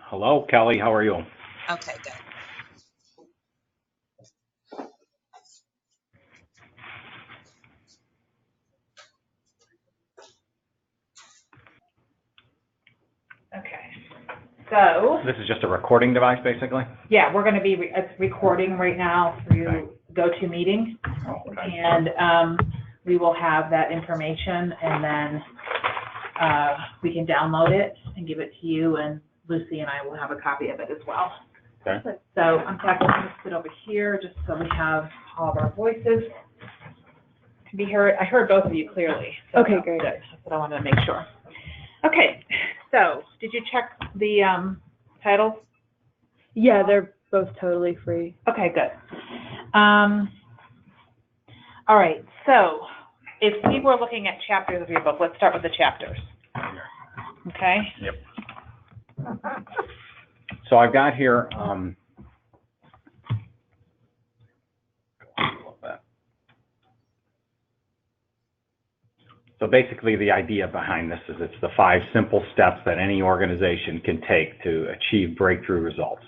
Hello, Kelly. How are you? Okay, good. Okay, so This is just a recording device, basically? yeah, we're going to be it's recording right now through Okay. GoToMeeting, Oh, okay. and we will have that information, and then we can download it and give it to you, and Lucy and I will have a copy of it as well. Okay. So in fact, I'm going to sit over here just so we have all of our voices to be heard. I heard both of you clearly. So Okay, great. Good. That's what I wanted to make sure. Okay, so did you check the titles? Yeah, they're both totally free. Okay, good. All right, so if we were looking at chapters of your book, let's start with the chapters. Okay? Yep. So I've got here, so basically the idea behind this is it's the 5 simple steps that any organization can take to achieve breakthrough results.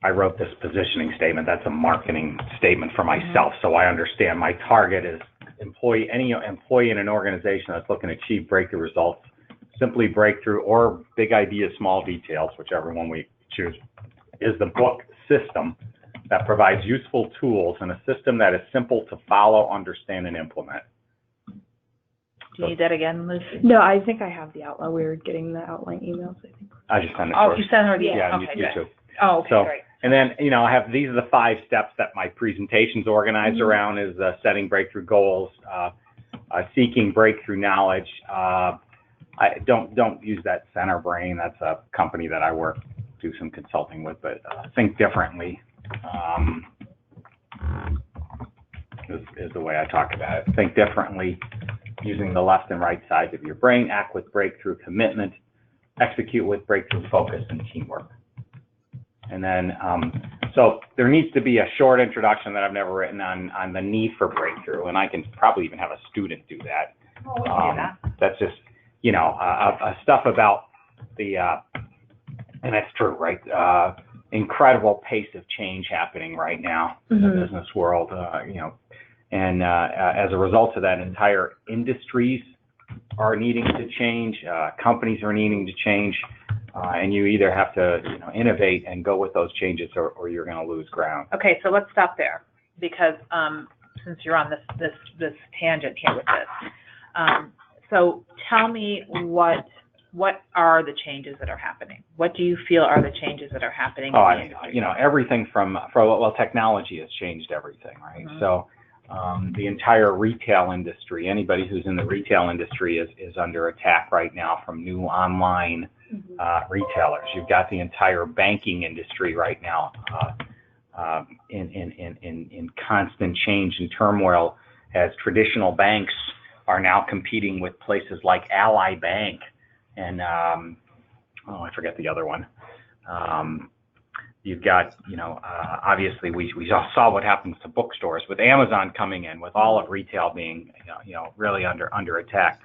I wrote this positioning statement. That's a marketing statement for myself, so I understand my target is any employee in an organization that's looking to achieve breakthrough results. Simply breakthrough or big ideas, small details, whichever one we choose, is the book system that provides useful tools and a system that is simple to follow, understand, and implement. Do you need that again, Lucy? No, I think I have the outline. We were getting the outline emails, I think. I just sent it Oh, to her. you sent her the Yeah, okay, you good. too. Oh, okay, So, great. and then, I have, these are the 5 steps that my presentation's organized around, is setting breakthrough goals, seeking breakthrough knowledge. I don't use that Center Brain. That's a company that I do some consulting with, but think differently is the way I talk about it. Think differently, using the left and right sides of your brain, act with breakthrough commitment, execute with breakthrough focus and teamwork. And then, so there needs to be a short introduction that I've never written on the need for breakthrough, and I can probably even have a student do that. Oh, we can do that. That's just, stuff about the, and that's true, right? Incredible pace of change happening right now in the business world, and as a result of that, entire industries are needing to change, companies are needing to change, and you either have to, innovate and go with those changes, or you're going to lose ground. Okay, so let's stop there, because since you're on this tangent here with this, so tell me what are the changes that are happening? What do you feel are the changes that are happening? Everything from technology has changed everything, right? So the entire retail industry, anybody who's in the retail industry is under attack right now from new online retailers. You've got the entire banking industry right now in constant change and turmoil, as traditional banks are now competing with places like Ally Bank and I forget the other one. You've got, obviously we saw what happens to bookstores with Amazon coming in, with all of retail being, really under attack.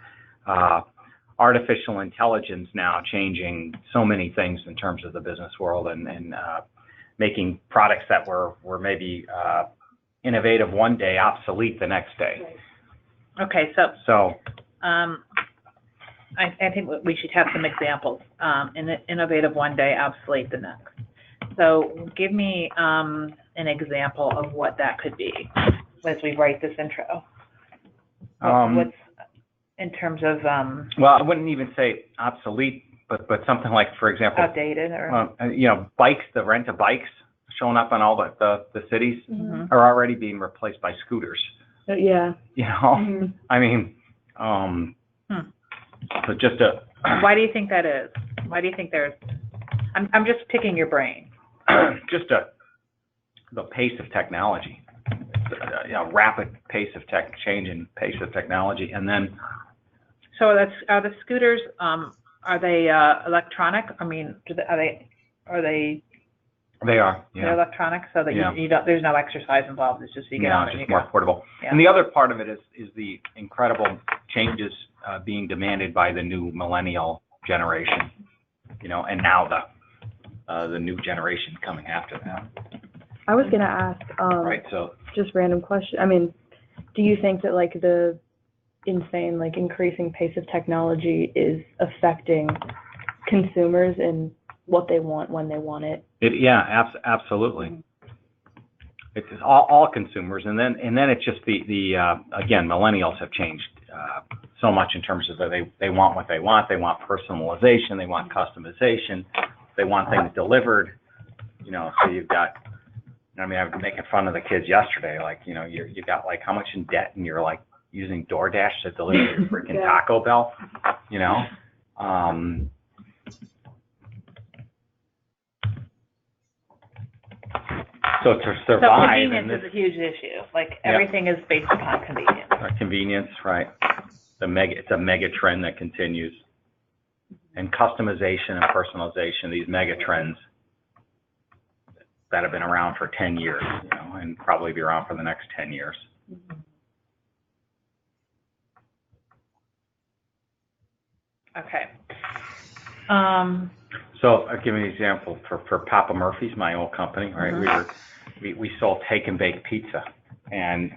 Artificial intelligence now changing so many things in terms of the business world, and making products that were maybe innovative one day, obsolete the next day. Okay, so I think we should have some examples. Innovative one day, obsolete the next. So give me an example of what that could be as we write this intro. What's in terms of well, I wouldn't even say obsolete, but something like, for example, outdated, or bikes, the rent-a-bikes showing up in all the cities are already being replaced by scooters. Yeah. I mean, so just why do you think that is? Why do you think there's? I'm just picking your brain. Just the pace of technology, rapid pace of change and pace of technology, and then. So are the scooters? Are they electronic? I mean, are they? They are. Yeah. They're electronic, so that you don't. There's no exercise involved. It's just you get on it's and just you more go. portable. Yeah. And the other part of it is the incredible changes being demanded by the new millennial generation, and now the new generation coming after them. I was gonna ask, Right. So just random question. I mean, do you think that like the insane, like increasing pace of technology is affecting consumers and what they want when they want it? Absolutely. It's all consumers, and then it's just the again, millennials have changed so much in terms of they want what they want. They want personalization. They want customization. They want things delivered. So you've got. I mean, I was making fun of the kids yesterday. Like, you got like how much in debt, and you're like using DoorDash to deliver your freaking Taco Bell. So to survive, so convenience is a huge issue. Like everything is based upon convenience. Convenience, right? It's a mega trend that continues, and customization and personalization. These mega trends that have been around for 10 years, and probably be around for the next 10 years. Okay. So I'll give you an example for Papa Murphy's, my old company, right? Mm-hmm. We sold take and bake pizza, and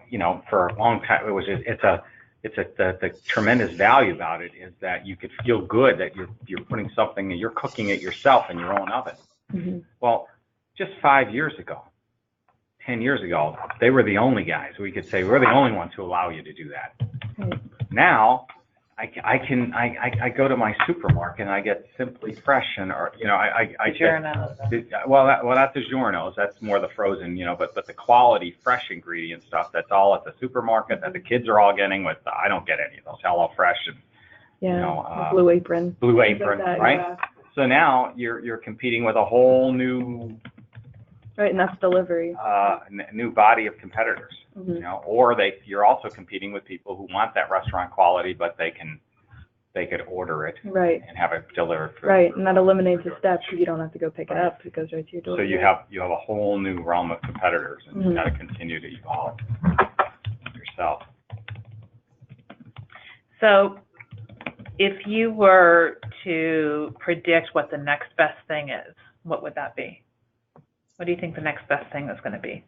for a long time the tremendous value about it is that you could feel good that you're putting something and you're cooking it yourself in your own oven. Mm-hmm. Well, just 5 years ago, 10 years ago, they were the only guys. We could say we're the only ones who allow you to do that. Right. Now, I go to my supermarket and I get Simply Fresh and not DiGiorno's. That's more the frozen, but the quality fresh ingredient stuff that's all at the supermarket that the kids are all getting with. I don't get any of those Hello Fresh and Blue Apron. Blue Apron, like that, right? Yeah. So now you're competing with a whole new Right, and that's delivery. new body of competitors, Mm-hmm. or you're also competing with people who want that restaurant quality, but they could order it Right. and have it delivered. Right, and that eliminates a step because you don't have to go pick it up. It goes right to your door. So you have a whole new realm of competitors, and Mm-hmm. you've got to continue to evolve yourself. So if you were to predict what the next best thing is, what would that be? What do you think the next best thing is going to be?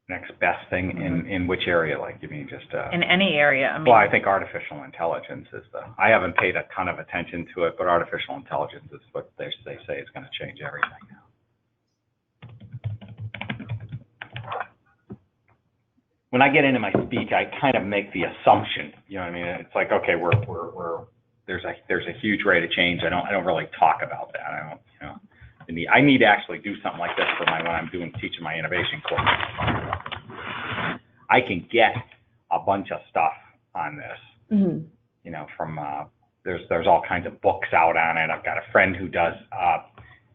Next best thing in which area? Like, you mean just in any area? I mean, well, I think artificial intelligence is I haven't paid a ton of attention to it, but artificial intelligence is what they say is going to change everything now. When I get into my speech, I kind of make the assumption, you know what I mean? It's like, okay, there's a huge rate of change. I don't really talk about that. I need to actually do something like this when I'm teaching my innovation course. I can get a bunch of stuff on this, Mm-hmm. From there's all kinds of books out on it. I've got a friend who does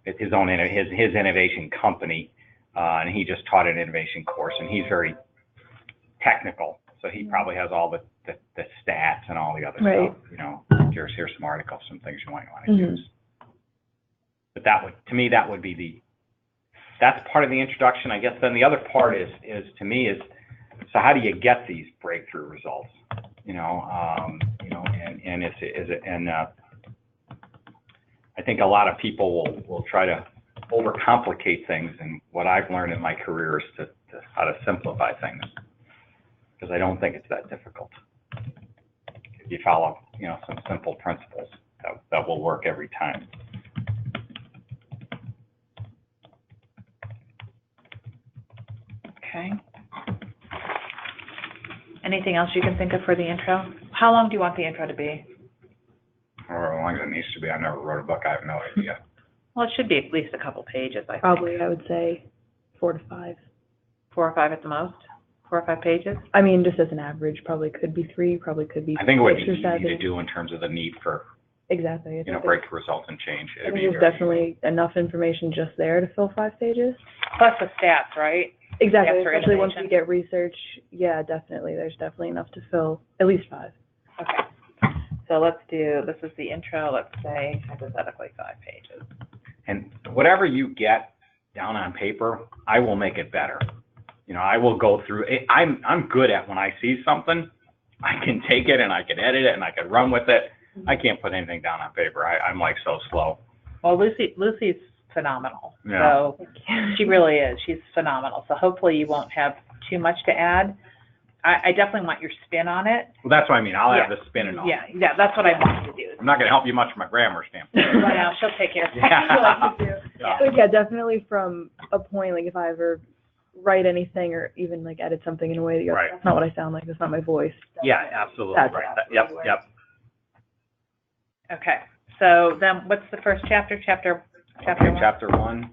his own his innovation company, and he just taught an innovation course, and he's very technical, so he probably has all the stats and all the other stuff. Here's some articles, some things you might want to use. But that would be that's part of the introduction, I guess. Then the other part is so how do you get these breakthrough results? I think a lot of people will try to overcomplicate things, and what I've learned in my career is to how to simplify things, because I don't think it's that difficult. If you follow some simple principles, that will work every time. Okay. Anything else you can think of for the intro? How long do you want the intro to be? However long as it needs to be. I never wrote a book. I have no idea. Well, it should be at least a couple pages, I think. Probably, I would say 4 to 5. 4 or 5 at the most? 4 or 5 pages? I mean, just as an average, probably could be 3, probably could be 6 I think it would be or 7. easy to do in terms of the need for Exactly. breakthrough results and change. I think there's definitely enough information just there to fill 5 pages. Plus the stats, right? Exactly, After especially once innovation. we get research. Yeah, definitely. There's definitely enough to fill at least 5. Okay. So this is the intro, let's say hypothetically 5 pages. And whatever you get down on paper, I will make it better. I will go through it. I'm good at when I see something, I can take it and I can edit it and I can run with it. I can't put anything down on paper. I'm like so slow. Well, Lucy's phenomenal. Yeah. So she really is. She's phenomenal. So hopefully you won't have too much to add. I definitely want your spin on it. Well, that's what I mean. I'll have the spin and all. Yeah, that's what I want to do. I'm not going to help you much from a grammar standpoint. Right now, she'll take care of it. Yeah. But yeah, definitely from a point, like if I ever write anything or even like edit something in a way that Right. that's not what I sound like, that's not my voice. Yeah, absolutely. That's Right. absolutely Yep. Okay. So then what's the first chapter? Chapter Okay, one? chapter 1.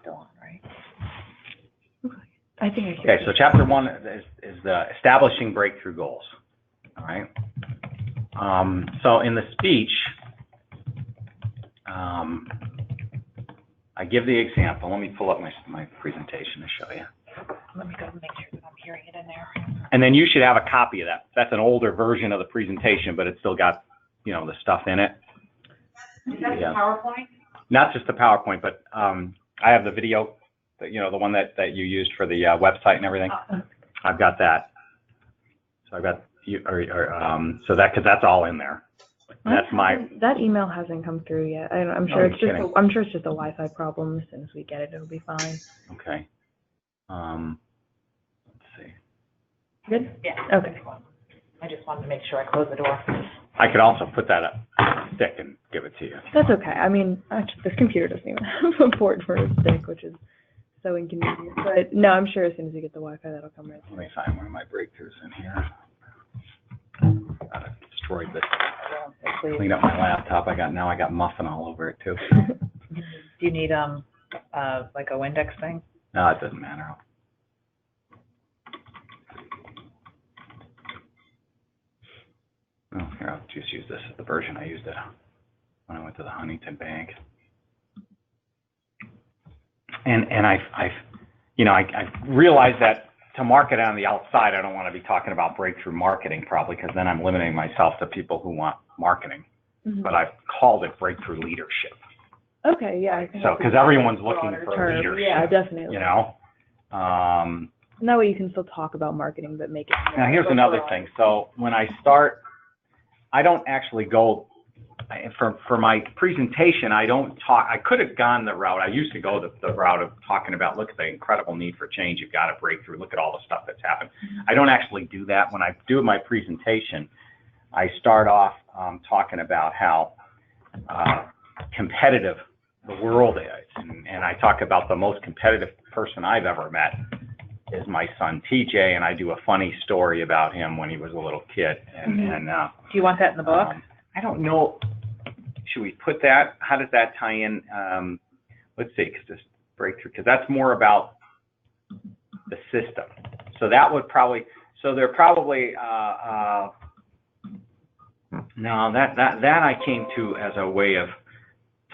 Still on, right? I think I Okay, so chapter 1 is the establishing breakthrough goals. All right. So in the speech, I give the example. Let me pull up my presentation to show you. Let me go and make sure that I'm hearing it in there. And then you should have a copy of that. That's an older version of the presentation, but it's still got, the stuff in it. Is that the PowerPoint? Not just the PowerPoint, but I have the video, the one that you used for the website and everything. I've got that. So I've got so that because that's all in there. That's that email hasn't come through yet. I'm sure it's just I'm sure it's just a Wi-Fi problem. As soon as we get it, it'll be fine. Okay. Let's see. Good? Yeah. Okay. I just wanted to make sure I close the door. I could also put that up stick and give it to you. That's okay. I mean, actually, this computer doesn't even have a port for a stick, which is so inconvenient. But no, I'm sure as soon as we get the Wi-Fi, that'll come right Let through. me find one of my breakthroughs in here. I destroyed this. Clean up my laptop. Now I got muffin all over it too. Do you need like a Windex thing? No, it doesn't matter. Oh, here, I'll just use this as the version I used it when I went to the Huntington Bank. And I realized that to market on the outside, I don't want to be talking about breakthrough marketing probably, because then I'm limiting myself to people who want marketing. Mm-hmm. But I've called it breakthrough leadership. Okay, yeah. I think So, because everyone's looking for term. leadership. Yeah, definitely. And that way you can still talk about marketing, but make it. now here's another thing. So when I start, I don't actually go, for my presentation, I don't talk, I could have gone the route, I used to go the route of talking about, look at the incredible need for change, you've got to break through, look at all the stuff that's happened. I don't actually do that. When I do my presentation, I start off talking about how competitive the world is. And I talk about the most competitive person I've ever met is my son TJ, and I do a funny story about him when he was a little kid. And, do you want that in the book? I don't know. Should we put that? How does that tie in? Let's see, because this breakthrough, because that's more about the system. So that would probably. So they're probably. No, that I came to as a way of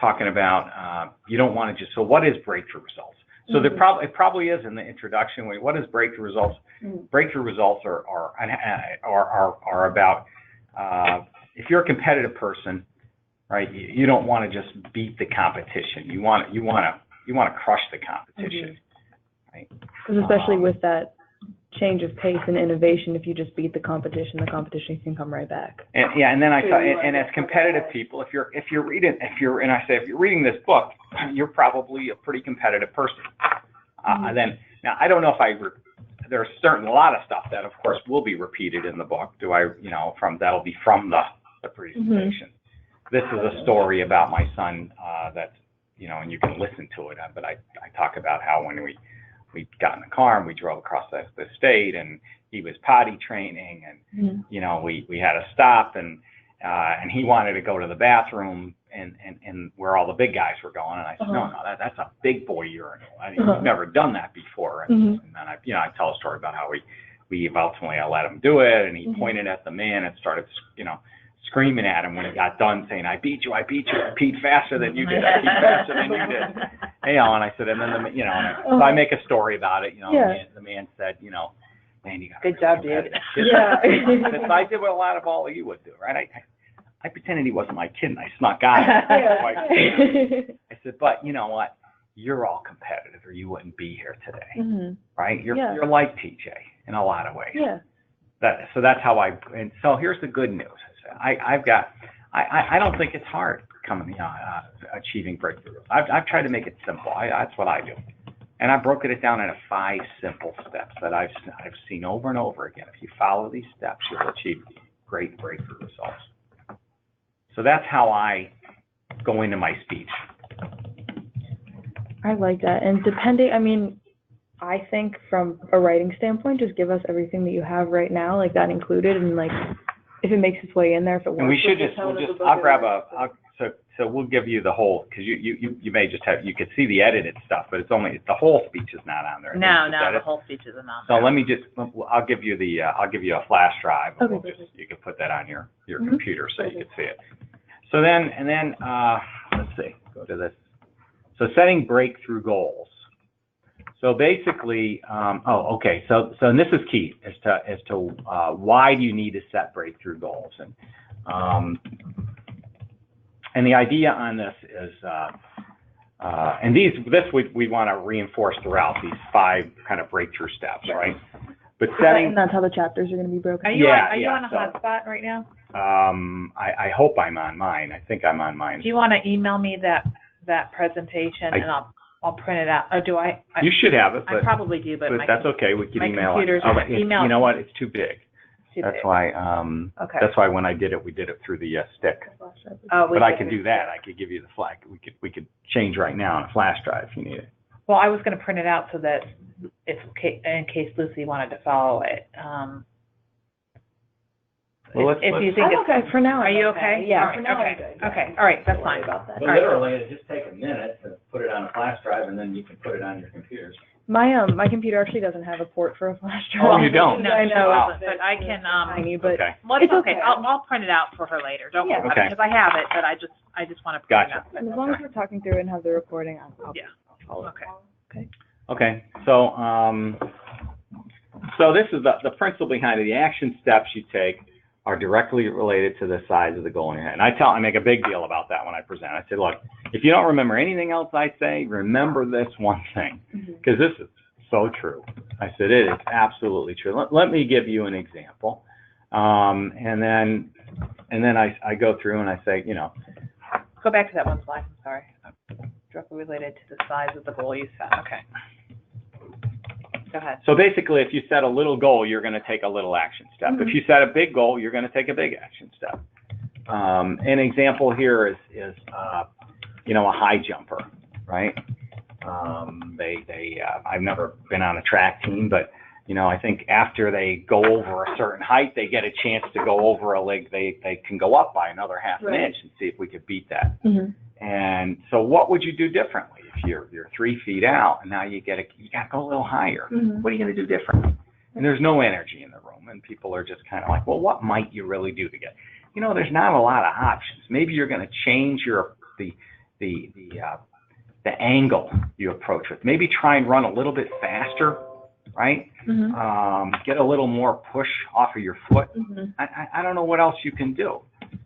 talking about. You don't want to just. So what is breakthrough results? So there it probably is in the introduction. What is breakthrough results? Breakthrough results are about if you're a competitive person, right? You don't want to just beat the competition. You want to crush the competition, right? Because especially with that change of pace and innovation, if you just beat the competition can come right back. And then and as competitive people, if you're reading this book, you're probably a pretty competitive person. Then now I don't know if there's a lot of stuff that of course will be repeated in the book. That'll be from the presentation. This is a story about my son that's and you can listen to it. But I talk about how when we got in the car and we drove across the state, and he was potty training, and we had to stop, and he wanted to go to the bathroom and where all the big guys were going, and I said, no, that's a big boy urinal. We've never done that before. And then I tell a story about how we ultimately I let him do it, and he pointed at the man and started screaming at him when he got done, saying, I beat you, I peed faster than you did, I peed faster than you did. And I said, and then so I make a story about it. The man said, man, you got Good job, dude. Yeah. So I did what a lot of all of you would do, right? I pretended he wasn't my kid, and I snuck out. I said, but you know what? You're all competitive, or you wouldn't be here today, right? You're like TJ in a lot of ways. Yeah. So that's how and so here's the good news. I don't think it's hard achieving breakthroughs. I've tried to make it simple. That's what I do. And I broke it down into 5 simple steps that I've seen over and over again. If you follow these steps, you'll achieve great breakthrough results. So that's how I go into my speech. I like that. And I think from a writing standpoint, just give us everything that you have right now, like that included, and like if it makes its way in there, if it works. And we should I'll grab so we'll give you the whole, because you may just have, you could see the edited stuff, but it's the whole speech is not on there. No, the whole speech isn't on there. So let me I'll give you a flash drive. Okay. You can put that on your computer so you can see it. So then let's see, go to this. So setting breakthrough goals. So basically, So and this is key as to why do you need to set breakthrough goals, and the idea on this is, and we want to reinforce throughout these 5 kind of breakthrough steps, right? But setting. And that's how the chapters are going to be broken. Are you on a hotspot right now? I hope I'm on mine. I think I'm on mine. Do you want to email me that presentation and I'll print it out? Or do I? You should have it. I probably do, but that's okay. We can email it. Email. You know what? It's too big. That's why. Okay. That's why when I did it, we did it through the stick. But I can do that. I could give you the flag. We could change right now on a flash drive if you need it. Well, I was going to print it out so that in case Lucy wanted to follow it. If you think I'm okay for now. Are you okay? Yeah. All right, For now, okay. I'm good. Yeah. Okay. All right. That's fine. About that. But literally, it just take a minute to put it on a flash drive, and then you can put it on your computers. My computer actually doesn't have a port for a flash drive. Oh, you don't? No, I know. Wow. But I can. Tiny, but Okay. Well, it's okay. okay. I'll print it out for her later. Don't worry about Okay. it, because I have it, but I just want to print it out. as long as we're talking through it and have the recording, I'll Yeah. follow. Okay. Okay. So this is the principle behind it. The action steps you take are directly related to the size of the goal in your head. And I make a big deal about that when I present. I say, look, if you don't remember anything else I say, remember this one thing, because this is so true. I said, it is absolutely true. Let me give you an example. And then I go through and I say, Go back to that one slide. I'm sorry. Directly related to the size of the goal you set. Okay. Go ahead. So basically, if you set a little goal, you're going to take a little action step. If you set a big goal, you're going to take a big action step. An example here is a high jumper, right? I've never been on a track team, but I think after they go over a certain height, they get a chance to go over a leg. They can go up by another half an inch and see if we could beat that. And so, what would you do differently if you're 3 feet out and now you got to go a little higher? What are you going to do differently? And there's no energy in the room, and people are just kind of like, well, what might you really do to get? There's not a lot of options. Maybe you're going to change the angle you approach with. Maybe try and run a little bit faster, right? Get a little more push off of your foot. I don't know what else you can do.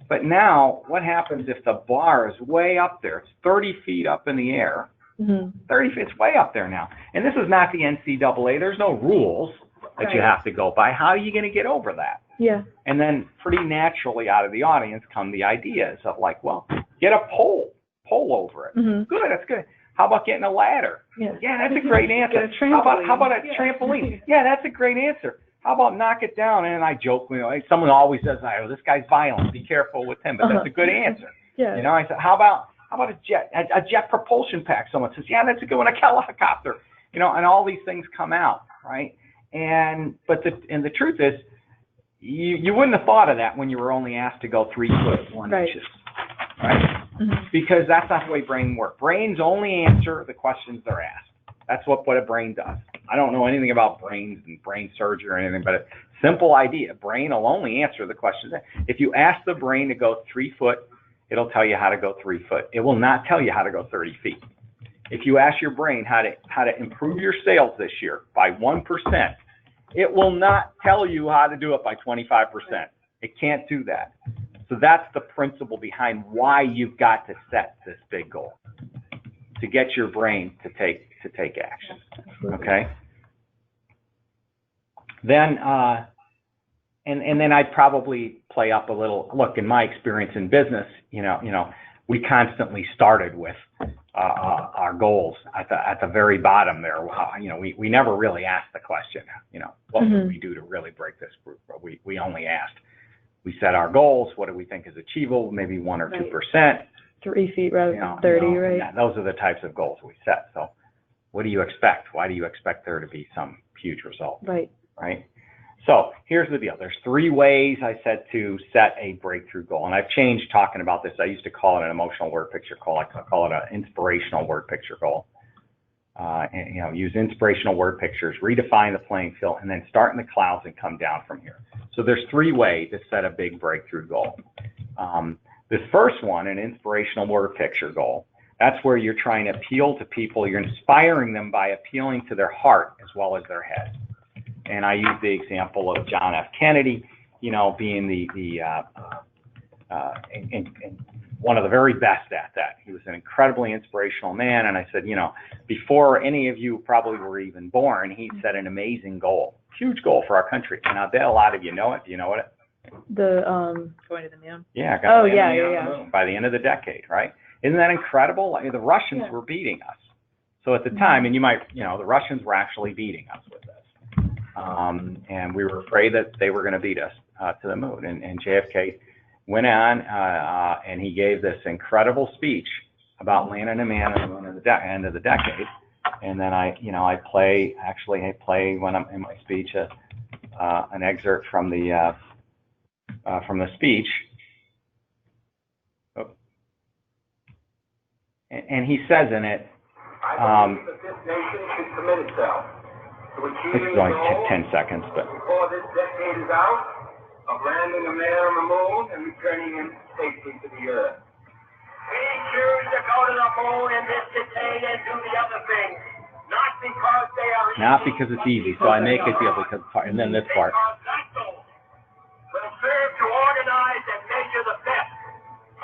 But now, what happens if the bar is way up there? It's 30 feet up in the air. 30 feet, it's way up there now. And this is not the NCAA. There's no rules that you have to go by. How are you going to get over that? Yeah. And then pretty naturally out of the audience come the ideas of like, well, get a pole over it. Good, that's good. How about getting a ladder? Yeah, that's a great answer. How about a trampoline? Yeah, that's a great answer. How about knock it down? And I joke, someone always says, "Oh, this guy's violent. Be careful with him." But that's a good answer. Yeah. I said, "How about a jet propulsion pack?" Someone says, "Yeah, that's a good one. A helicopter." And all these things come out, right? But the truth is, you wouldn't have thought of that when you were only asked to go 3 foot 1 inches, right? Because that's not the way brain works. Brains only answer the questions they're asked. That's what a brain does. I don't know anything about brains and brain surgery or anything, but a simple idea. Brain will only answer the questions. If you ask the brain to go 3 foot, it'll tell you how to go 3 foot. It will not tell you how to go 30 feet. If you ask your brain how to improve your sales this year by 1%, It will not tell you how to do it by 25%. It can't do that. So that's the principle behind why you've got to set this big goal, to get your brain to take action. Okay? Then and then I'd probably play up a little. Look, in my experience in business, we constantly started with our goals at the very bottom there. We never really asked the question, what would we do to really break this group? We only asked. We set our goals. What do we think is achievable? Maybe 1 or 2%. 3 feet rather than 30, right? Yeah, those are the types of goals we set. So what do you expect? Why do you expect there to be some huge result? Right. So here's the deal. There's 3 ways I said to set a breakthrough goal. And I've changed talking about this. I used to call it an emotional word picture goal. I call it an inspirational word picture goal. Use inspirational word pictures, redefine the playing field, and then start in the clouds and come down from here. So there's 3 ways to set a big breakthrough goal. This first one, an inspirational word picture goal, that's where you're trying to appeal to people. You're inspiring them by appealing to their heart as well as their head. And I use the example of John F. Kennedy, being one of the very best at that. He was an incredibly inspirational man. And I said, before any of you probably were even born, he set an amazing goal, huge goal for our country. And I bet a lot of you know it. Do you know it? Going to the moon. Yeah. The moon by the end of the decade, right? Isn't that incredible? The Russians were beating us. So at the time, and the Russians were actually beating us with this. And we were afraid that they were going to beat us to the moon. And JFK went on and he gave this incredible speech about landing a man on the moon at the end of the decade. And then I play when I'm in my speech an excerpt from the speech. And he says in it, I believe that this nation should commit itself to achieving it's only 10 seconds, but before this decade is out, of landing a man on the moon and returning him safely to the earth. We choose to go to the moon in this decade and do the other things, not because they are easy. Not because it's easy, so I make it deal because and then this part. Because that goal will serve to organize and measure the best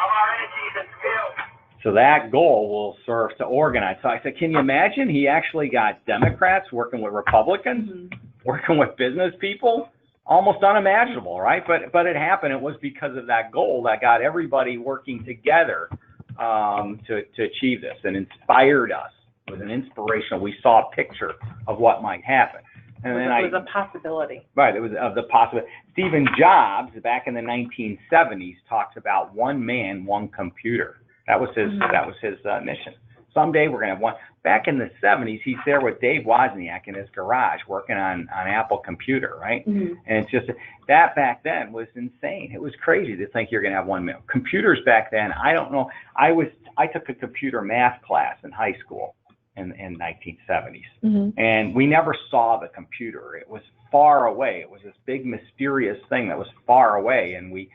of our energies and skills. So that goal will serve to organize. So I said, can you imagine? He actually got Democrats working with Republicans, working with business people. Almost unimaginable, right? But it happened. It was because of that goal that got everybody working together to achieve this and inspired us. It was an inspirational. We saw a picture of what might happen. And then it was a possibility. Right. It was of the possibility. Stephen Jobs, back in the 1970s, talked about one man, one computer. That was his mission. Someday we're going to have one. Back in the 70s, he's there with Dave Wozniak in his garage working on Apple computer, right? And it's just that back then was insane. It was crazy to think you're going to have 1 million. Computers back then, I don't know. I took a computer math class in high school in 1970s, and we never saw the computer. It was far away. It was this big mysterious thing that was far away, and we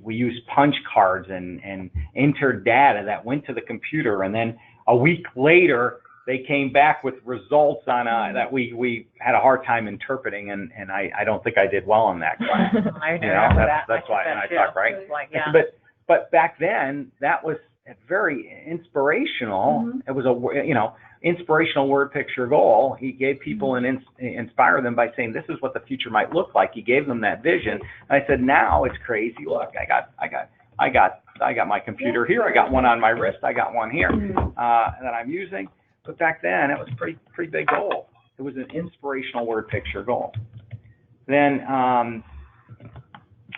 used punch cards and entered data that went to the computer, and then a week later they came back with results on that we had a hard time interpreting, and I don't think I did well on that class. I remember that. That's why, and I talk right. Yeah. But back then that was very inspirational. It was inspirational word picture goal. He gave people and inspire them by saying this is what the future might look like. He gave them that vision. And I said, now it's crazy. Look, I got my computer here. I got one on my wrist. I got one here that I'm using. But back then it was a pretty big goal. It was an inspirational word picture goal. Then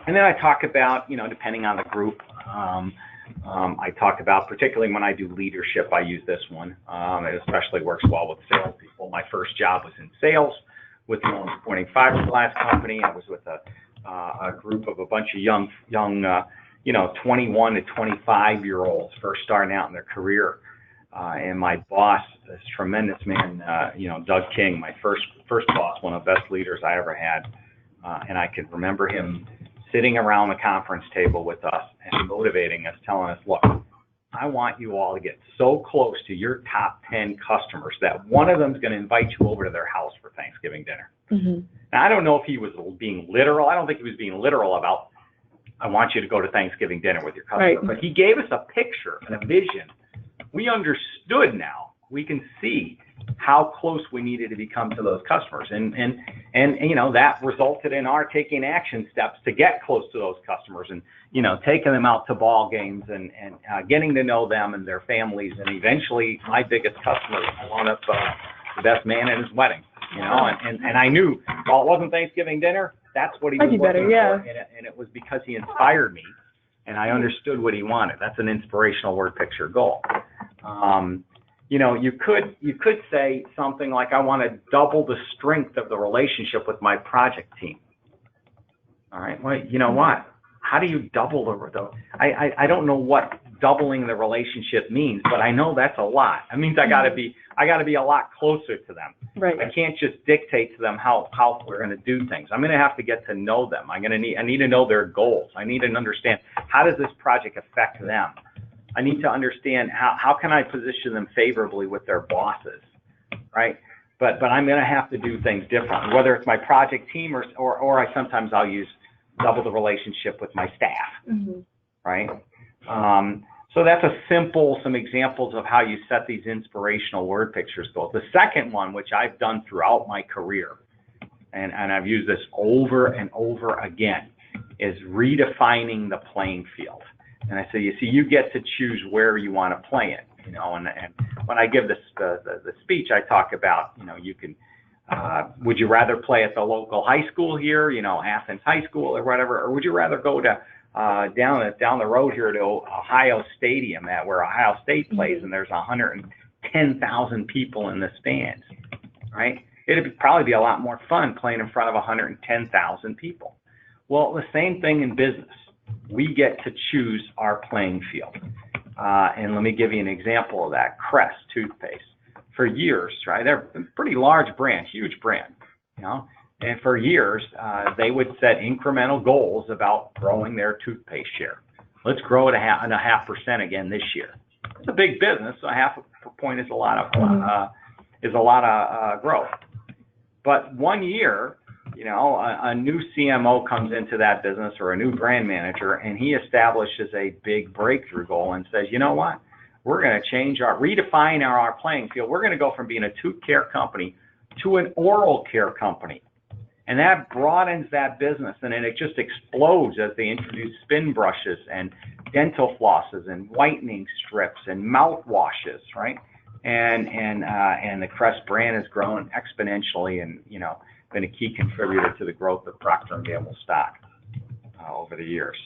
and then I talk about, depending on the group, I talk about, particularly when I do leadership, I use this one. It especially works well with salespeople. My first job was in sales with the Owens Corning fiberglass company. I was with a group of a bunch of young 21 to 25-year-olds first starting out in their career. And my boss, this tremendous man, Doug King, my first boss, one of the best leaders I ever had. And I could remember him sitting around the conference table with us and motivating us, telling us, look, I want you all to get so close to your top 10 customers that one of them is going to invite you over to their house for Thanksgiving dinner. Mm-hmm. Now, I don't know if he was being literal. I don't think he was being literal about, I want you to go to Thanksgiving dinner with your customer. Right. But he gave us a picture and a vision. We understood now. We can see how close we needed to become to those customers. And you know, that resulted in our taking action steps to get close to those customers and, you know, taking them out to ball games and getting to know them and their families. And eventually my biggest customer, I wound up the best man at his wedding, you know, and I knew, while it wasn't Thanksgiving dinner, that's what he was looking for. And it was because he inspired me and I understood what he wanted. That's an inspirational word picture goal. You know, you could say something like, I want to double the strength of the relationship with my project team. All right. Well, you know what? How do you double the I don't know what doubling the relationship means, but I know that's a lot. It means I got to be a lot closer to them. Right. I can't just dictate to them how we're going to do things. I'm going to have to get to know them. I need to know their goals. I need to understand, how does this project affect them? I need to understand how can I position them favorably with their bosses, right? But I'm going to have to do things differently, whether it's my project team or I'll use double the relationship with my staff, mm-hmm. right? So that's some examples of how you set these inspirational word pictures goals. The second one, which I've done throughout my career, and I've used this over and over again, is redefining the playing field. And I say, you see, you get to choose where you want to play it, you know, and when I give the speech, I talk about, you know, you can, would you rather play at the local high school here, you know, Athens High School or whatever, or would you rather go to down the road here to Ohio Stadium, where Ohio State plays, and there's 110,000 people in the stands, right? It'd probably be a lot more fun playing in front of 110,000 people. Well, the same thing in business. We get to choose our playing field. And let me give you an example of that. Crest toothpaste. For years, right, they're a pretty large brand, huge brand, you know, and for years, they would set incremental goals about growing their toothpaste share. Let's grow it 0.5% again this year. It's a big business, so 0.5 point is a lot of growth. But one year, you know, a new CMO comes into that business or a new brand manager, and he establishes a big breakthrough goal and says, you know what, we're going to redefine our playing field. We're going to go from being a tooth care company to an oral care company. And that broadens that business, and then it just explodes as they introduce spin brushes and dental flosses and whitening strips and mouthwashes, right? And the Crest brand has grown exponentially, and, you know, been a key contributor to the growth of Procter & Gamble stock over the years.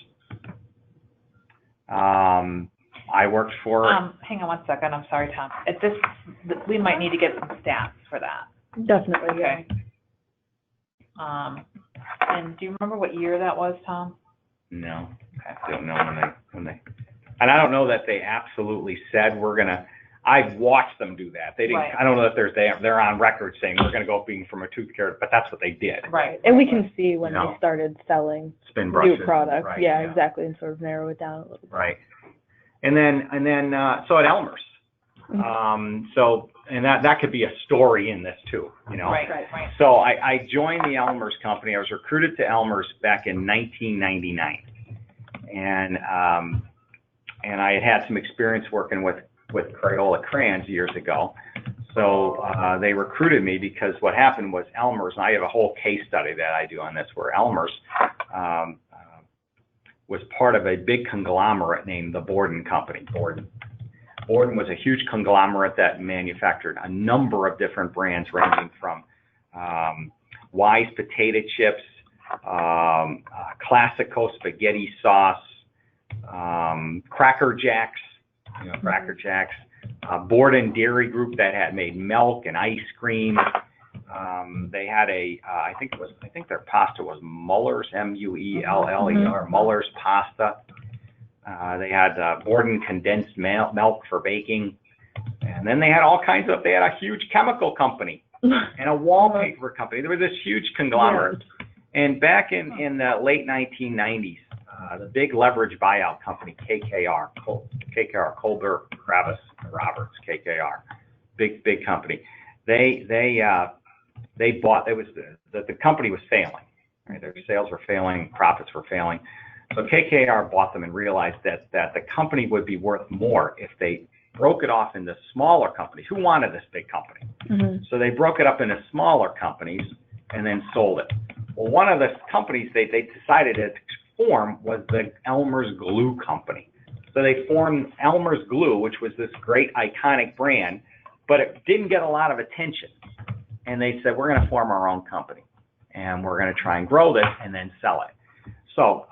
I worked for... hang on one second. I'm sorry, Tom. We might need to get some stats for that. Definitely. Okay. And do you remember what year that was, Tom? No. Okay. I don't know when they... And I don't know that they absolutely said we're going to... I've watched them do that. They didn't. Right. I don't know if they're on record saying we're going to go being from a tooth care, but that's what they did. Right. And we can see when they started selling spin brushes, new products. Right, yeah, exactly, and sort of narrow it down a little bit. Right. And then so at Elmer's. So that could be a story in this too, you know. Right. So I joined the Elmer's company. I was recruited to Elmer's back in 1999, and I had some experience working with Crayola crayons years ago. So they recruited me because what happened was Elmer's, and I have a whole case study that I do on this, where Elmer's was part of a big conglomerate named the Borden Company. Borden was a huge conglomerate that manufactured a number of different brands, ranging from Wise potato chips, Classico spaghetti sauce, Cracker Jacks, Borden Dairy Group that had made milk and ice cream. They had I think their pasta was Muller's, Muller, Muller's pasta. They had Borden condensed milk for baking. And then they had they had a huge chemical company and a wallpaper company. There was this huge conglomerate. And back in the late 1990s, the big leverage buyout company, KKR, KKR, Colbert, Kravis, Roberts, KKR, big company. They bought. It was the company was failing. Right? Their sales were failing, profits were failing. So KKR bought them and realized that the company would be worth more if they broke it off into smaller companies. Who wanted this big company? Mm-hmm. So they broke it up into smaller companies and then sold it. Well, one of the companies they decided to form was the Elmer's Glue Company. So they formed Elmer's Glue, which was this great iconic brand, but it didn't get a lot of attention. And they said, we're going to form our own company, and we're going to try and grow this and then sell it. So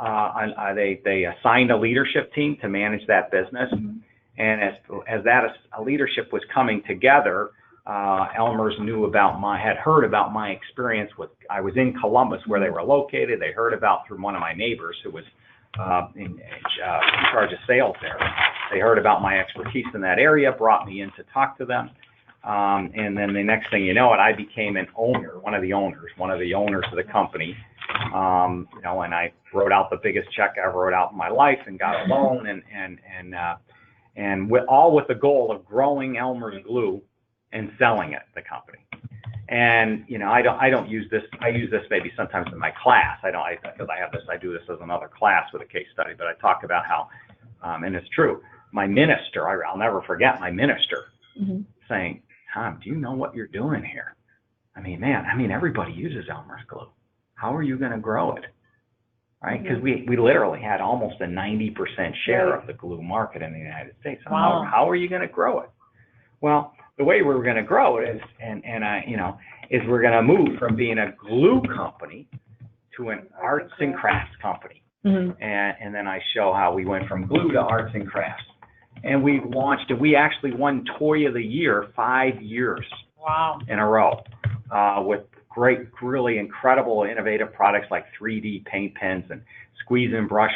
they assigned a leadership team to manage that business. Mm-hmm. And as that leadership was coming together, Elmer's had heard about my experience I was in Columbus where they were located. They heard about through one of my neighbors who was in charge of sales there. They heard about my expertise in that area, brought me in to talk to them. And then the next thing you know, I became one of the owners of the company. And I wrote out the biggest check I ever wrote out in my life and got a loan and all with the goal of growing Elmer's Glue and selling it, the company. And, I don't use this. I use this maybe sometimes in my class. Because I do this as another class with a case study, but I talk about how, and it's true, my minister, I'll never forget my minister mm-hmm. saying, Tom, do you know what you're doing here? Everybody uses Elmer's Glue. How are you going to grow it? Right? Because we literally had almost a 90% share of the glue market in the United States. Wow. How are you going to grow it? Well, the way we were going to grow it is we're going to move from being a glue company to an arts and crafts company. Mm-hmm. And then I show how we went from glue to arts and crafts. And we launched, and we actually won Toy of the Year 5 years wow. in a row with great, really incredible, innovative products like 3D paint pens and squeeze and brush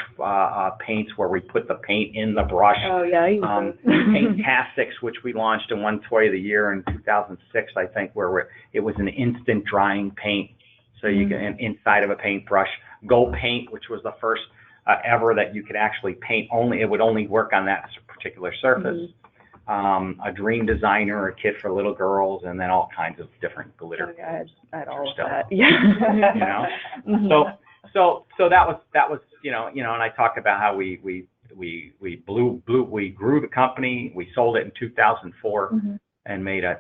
paints where we put the paint in the brush. Oh, yeah. Paint-tastics, which we launched in one Toy of the Year in 2006, I think, where it was an instant drying paint. So you can, inside of a paintbrush. Go Paint, which was the first ever that you could actually paint it would only work on that particular surface. Mm-hmm. A Dream Designer, a kit for little girls, and then all kinds of different glitter. Oh, yeah, I had all of stuff. that. Yeah. Mm-hmm. So that was and I talk about how we grew the company. We sold it in 2004 mm-hmm. and made a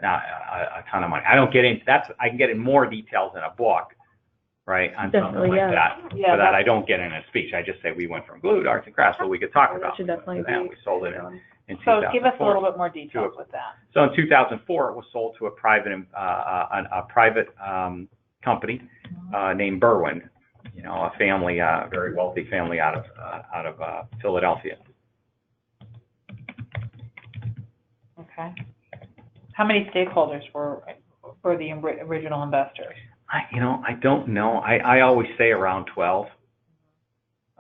ton of money. I don't get into that. I can get in more details in a book, right? On definitely, something like that. Yeah, that I don't get in a speech. I just say we went from glue to arts and crafts, but we could talk about that. Should definitely be. We sold it in so 2004. give us a little bit more details with that. So in 2004, it was sold to a private company named Berwyn, a family, very wealthy family out of Philadelphia. Okay. How many stakeholders were the original investors? I don't know. I always say around 12.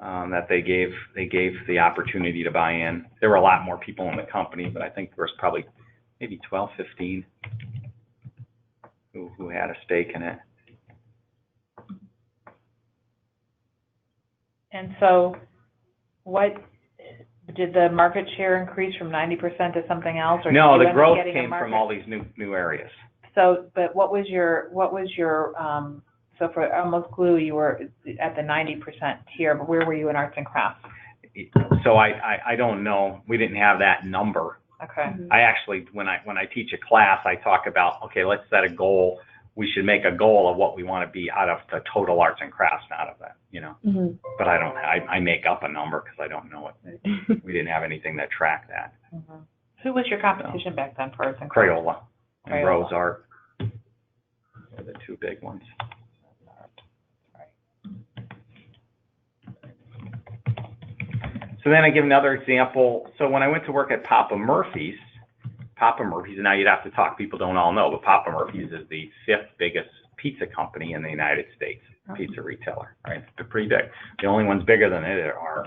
That they gave the opportunity to buy in. There were a lot more people in the company, but I think there was probably maybe 12, 15 who had a stake in it. And so what did the market share increase from 90% to something else? Or no, the growth came from all these new areas. So, but what was your so for Elmer's Glue, you were at the 90% tier, but where were you in arts and crafts? So I don't know. We didn't have that number. Okay. Mm-hmm. I actually, when I teach a class, I talk about, okay, let's set a goal. We should make a goal of what we want to be out of the total arts and crafts out of that, Mm-hmm. But I make up a number because I don't know it. We didn't have anything that tracked that. Mm-hmm. Who was your competition back then for arts and crafts? Crayola and Rose Art were the two big ones. So then I give another example. So when I went to work at Papa Murphy's, now you'd have to talk, people don't all know, but Papa Murphy's is the 5th biggest pizza company in the United States, pizza retailer, right? They're pretty big. The only ones bigger than it are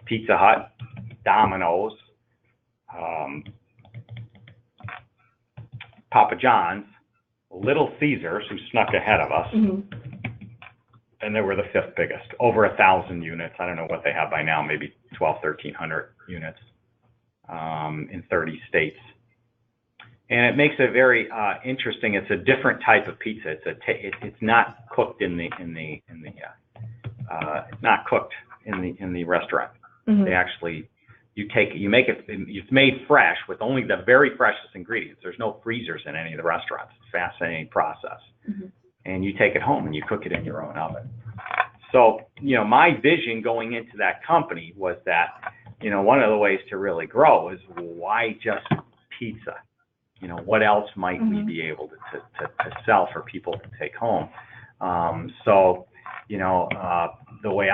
Pizza Hut, Domino's, Papa John's, Little Caesars, who snuck ahead of us, mm-hmm. and they were the 5th biggest, over 1,000 units. I don't know what they have by now, maybe 1,200, 1,300 units in 30 states. And it makes it very interesting. It's a different type of pizza. It's not cooked not cooked in the restaurant. Mm-hmm. They actually it's made fresh with only the very freshest ingredients. There's no freezers in any of the restaurants. It's a fascinating process. Mm-hmm. And you take it home and you cook it in your own oven. So, my vision going into that company was that, one of the ways to really grow is why just pizza? What else might we be able to sell for people to take home? The way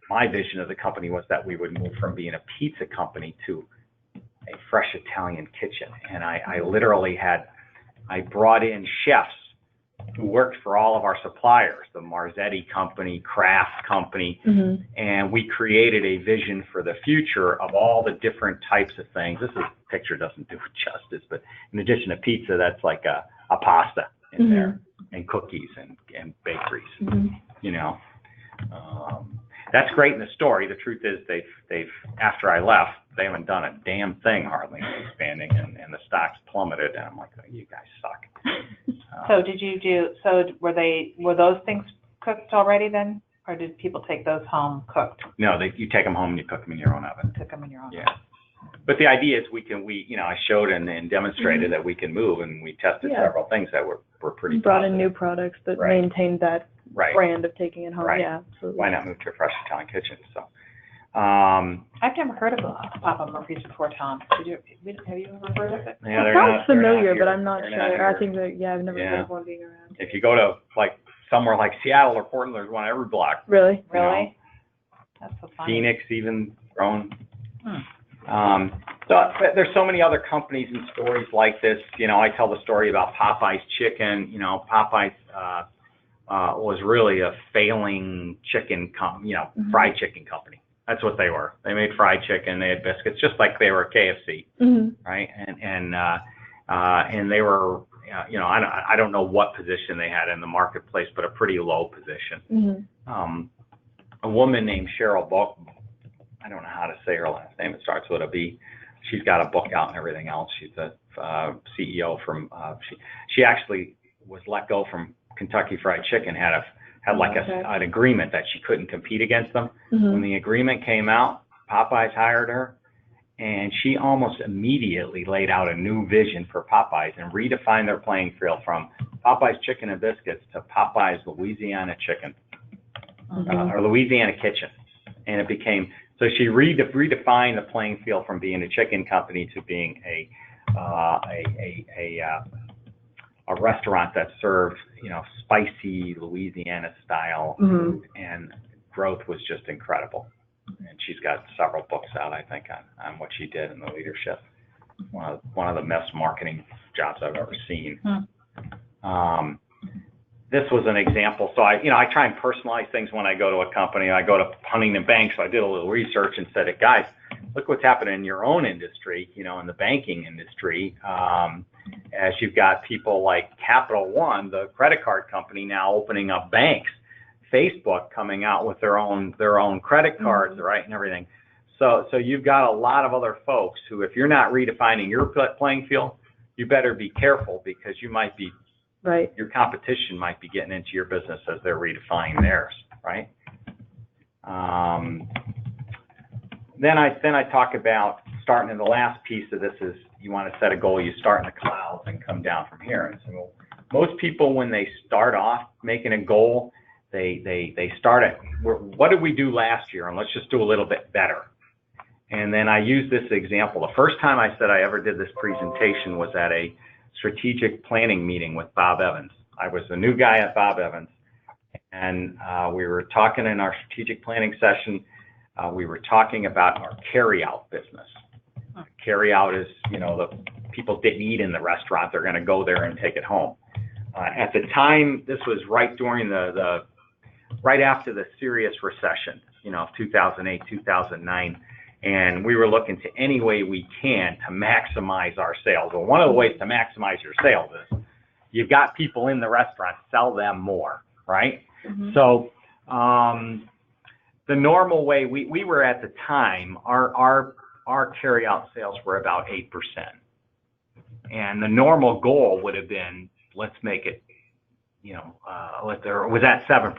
my vision of the company was that we would move from being a pizza company to a fresh Italian kitchen. And I literally I brought in chefs who worked for all of our suppliers, the Marzetti Company, Kraft Company, and we created a vision for the future of all the different types of things. This picture doesn't do it justice, but in addition to pizza, that's like a pasta in there, and cookies and bakeries, That's great in the story. The truth is they've after I left, they haven't done a damn thing hardly expanding, and the stocks plummeted, and I'm like, oh, you guys suck. So were those things cooked already then? Or did people take those home cooked? No, you take them home and you cook them in your own oven. Cook them in your own oven. Yeah. But the idea is I showed and demonstrated that we can move, and we tested several things that were pretty brought positive. in new products that maintained that brand of taking it home. Right. Yeah, absolutely. Why not move to a fresh Italian kitchen? So, I've never heard of Papa Murphy's before, Tom. Have you ever heard of it? Yeah, it sounds familiar, but I'm not They're sure. not I think that I've never heard of one being around. If you go to somewhere like Seattle or Portland, there's one every block. Really? Really? That's so funny. Phoenix even grown. So there's so many other companies and stories like this. I tell the story about Popeye's Chicken. Popeye's was really a failing fried chicken company. That's what they were. They made fried chicken. They had biscuits, just like they were KFC, right? And they were, I don't know what position they had in the marketplace, but a pretty low position. A woman named Cheryl Buck, I don't know how to say her last name. It starts with a B. She's got a book out and everything else. She's a CEO from. She actually was let go from Kentucky Fried Chicken. Had an agreement that she couldn't compete against them. When the agreement came out, Popeyes hired her, and she almost immediately laid out a new vision for Popeyes and redefined their playing field from Popeyes Chicken and Biscuits to Popeyes Louisiana Chicken or Louisiana Kitchen, and it became. So she redefined the playing field from being a chicken company to being a restaurant that served, spicy Louisiana style food, and growth was just incredible. And she's got several books out, I think, on what she did in the leadership. One of the best marketing jobs I've ever seen. This was an example. So I try and personalize things when I go to a company. I go to Huntington Bank, so I did a little research and said, guys, look what's happening in your own industry, in the banking industry. As you've got people like Capital One, the credit card company, now opening up banks, Facebook coming out with their own credit cards, right, and everything. So you've got a lot of other folks who, if you're not redefining your playing field, you better be careful, because you might be your competition might be getting into your business as they're redefining theirs, right? Then I talk about starting in the last piece of this is you want to set a goal. You start in the clouds and come down from here. And so most people, when they start off making a goal, they start at what did we do last year, and let's just do a little bit better. And then I use this example. The first time I said I ever did this presentation was at a strategic planning meeting with Bob Evans. I was a new guy at Bob Evans, and we were talking in our strategic planning session. We were talking about our carry-out business. Carry-out is, the people didn't eat in the restaurant. They're going to go there and take it home. At the time, this was right during right after the serious recession, of 2008, 2009. And we were looking to any way we can to maximize our sales. Well, one of the ways to maximize your sales is you've got people in the restaurant, sell them more, right? So the normal way we were at the time, our our carryout sales were about 8%. And the normal goal would have been, let's make it, was at 7%.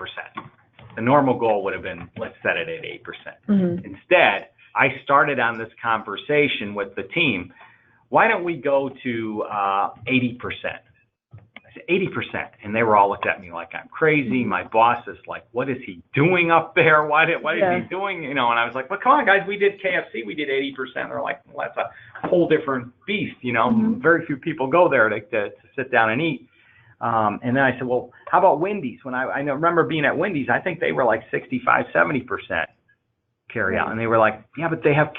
The normal goal would have been, let's set it at 8%. Instead, I started on this conversation with the team. Why don't we go to 80%? I said 80%, and they were all looking at me like I'm crazy. My boss is like, "What is he doing up there? What is he doing?" And I was like, "Well, come on, guys, we did KFC, we did 80%." They're like, "Well, that's a whole different beast, Very few people go there to sit down and eat." And then I said, "Well, how about Wendy's?" When I remember being at Wendy's, I think they were like 65, 70% carry out, and they were like, "Yeah, but they have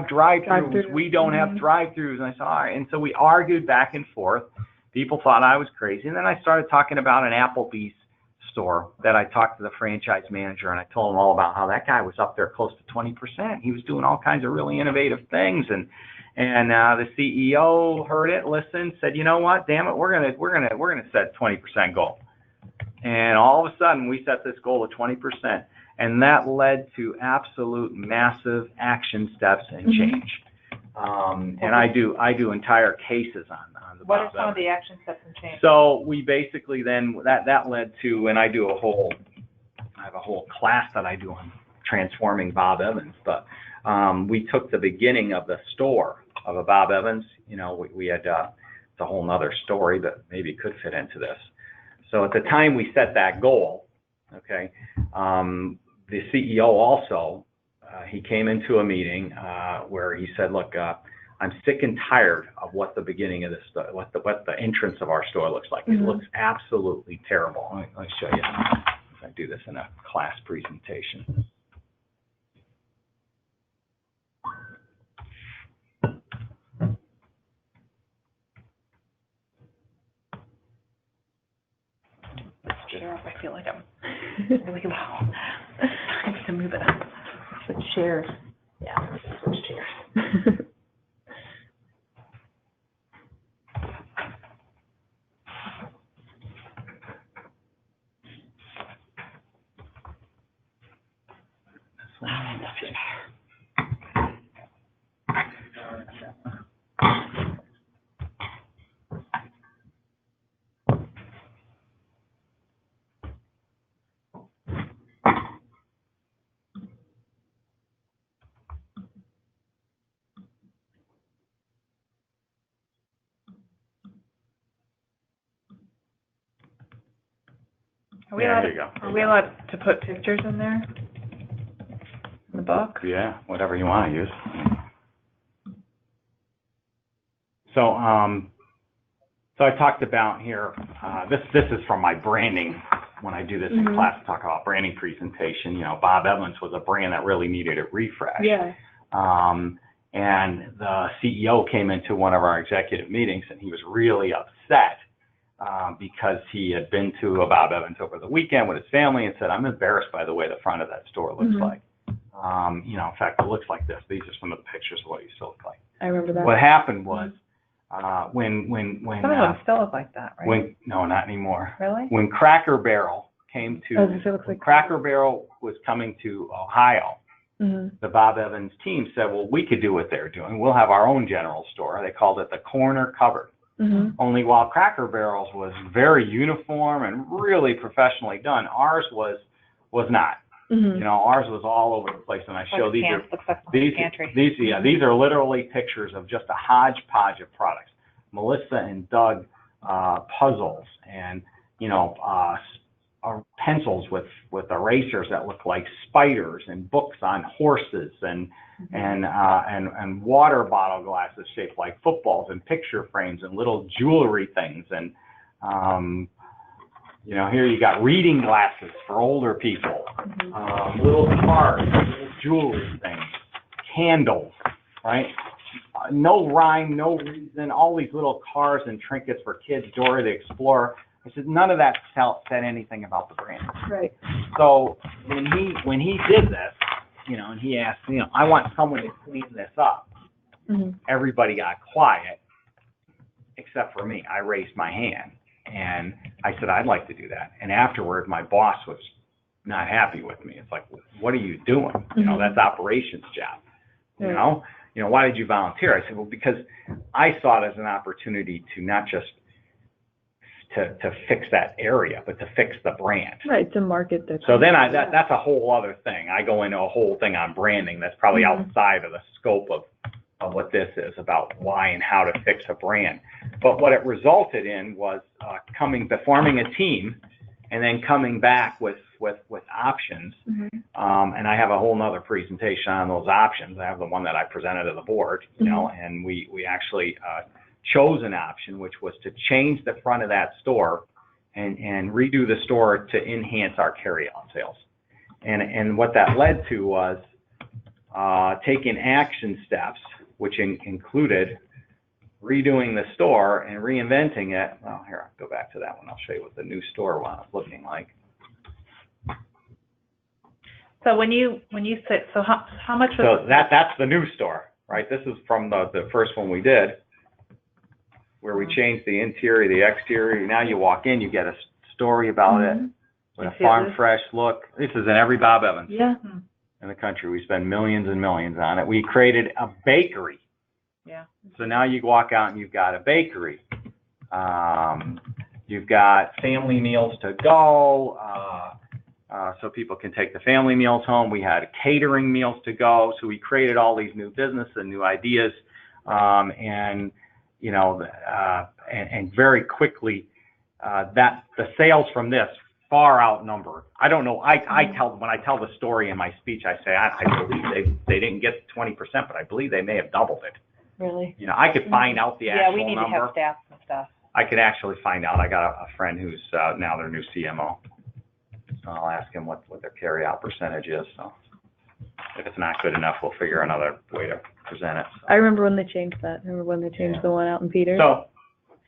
drive-throughs. We don't have drive-throughs." And I said, "All right." And so we argued back and forth. People thought I was crazy, and then I started talking about an Applebee's store that I talked to the franchise manager, and I told him all about how that guy was up there close to 20%. He was doing all kinds of really innovative things, and the CEO heard it, listened, said, "You know what? Damn it, we're gonna set 20% goal." And all of a sudden, we set this goal of 20%. And that led to absolute massive action steps and change. And I do entire cases on the What are some of the action steps and change? So we basically then, that led to, and I have a whole class that I do on transforming Bob Evans, but we took the beginning of the store of a Bob Evans, we had, it's a whole nother story, but maybe it could fit into this. So at the time we set that goal, okay, the CEO also, he came into a meeting where he said, "Look, I'm sick and tired of what the beginning of this, what the entrance of our store looks like. It looks absolutely terrible." Let me show you. I do this in a class presentation. I feel like I'm really low. I have to move it up. Switch chairs. Yeah, switch chairs. Are we allowed to put pictures in there? In the book? Yeah, whatever you want to use. So, so I talked about here, this is from my branding. When I do this in class, I talk about branding presentation. Bob Evans was a brand that really needed a refresh. Yeah. And the CEO came into one of our executive meetings, and he was really upset because he had been to a Bob Evans over the weekend with his family and said, "I'm embarrassed by the way the front of that store looks like. In fact, it looks like this. These are some of the pictures of what it used to look like." I remember that. What happened was when some of them still look like that, right? No, not anymore. Really? When Cracker Barrel came to Cracker Barrel was coming to Ohio, the Bob Evans team said, "Well, we could do what they're doing. We'll have our own general store." They called it the Corner Cupboard. Only while Cracker Barrel's was very uniform and really professionally done, ours was not. Ours was all over the place. And I show these are literally pictures of just a hodgepodge of products. Melissa and Doug puzzles and pencils with erasers that look like spiders, and books on horses, and water bottle glasses shaped like footballs, and picture frames, and little jewelry things, and here you got reading glasses for older people, little cards, little jewelry things, candles, right? No rhyme, no reason, all these little cars and trinkets for kids, Dora the Explorer. I said none of that said anything about the brand. Right. So when he did this, and he asked, "I want someone to clean this up." Everybody got quiet except for me. I raised my hand and I said, "I'd like to do that." And afterward, my boss was not happy with me. It's like, "What are you doing? That's operations job. why did you volunteer? I said, well, because I saw it as an opportunity to not just to fix that area, but to fix the brand. Right, to market the. So then that's a whole other thing. I go into a whole thing on branding that's probably outside of the scope of what this is about, why and how to fix a brand. But what it resulted in was forming a team and then coming back with options. And I have a whole nother presentation on those options. I have the one that I presented to the board, and we actually chose an option, which was to change the front of that store and redo the store to enhance our carryout sales. And what that led to was taking action steps, which included redoing the store and reinventing it. Well, here, I'll go back to that one. I'll show you what the new store was looking like. So when you say, so how much was... So that's the new store, right? This is from the first one we did, where we changed the interior, the exterior. Now you walk in, you get a story about it, with a farm fresh look. This is in every Bob Evans in the country. We spend millions and millions on it. We created a bakery. Yeah. So now you walk out and you've got a bakery. You've got family meals to go, so people can take the family meals home. We had catering meals to go. So we created all these new businesses and new ideas, and very quickly, that the sales from this far outnumber. I don't know. When I tell the story in my speech, I say I believe they didn't get 20%, but I believe they may have doubled it. Really? I could find out the actual number. Yeah, we need to have stats and stuff. I could actually find out. I got a friend who's now their new CMO. So I'll ask him what their carryout percentage is. So if it's not good enough, we'll figure another way to present it. So. I remember when they changed that. Remember when they changed the one out in Peters? So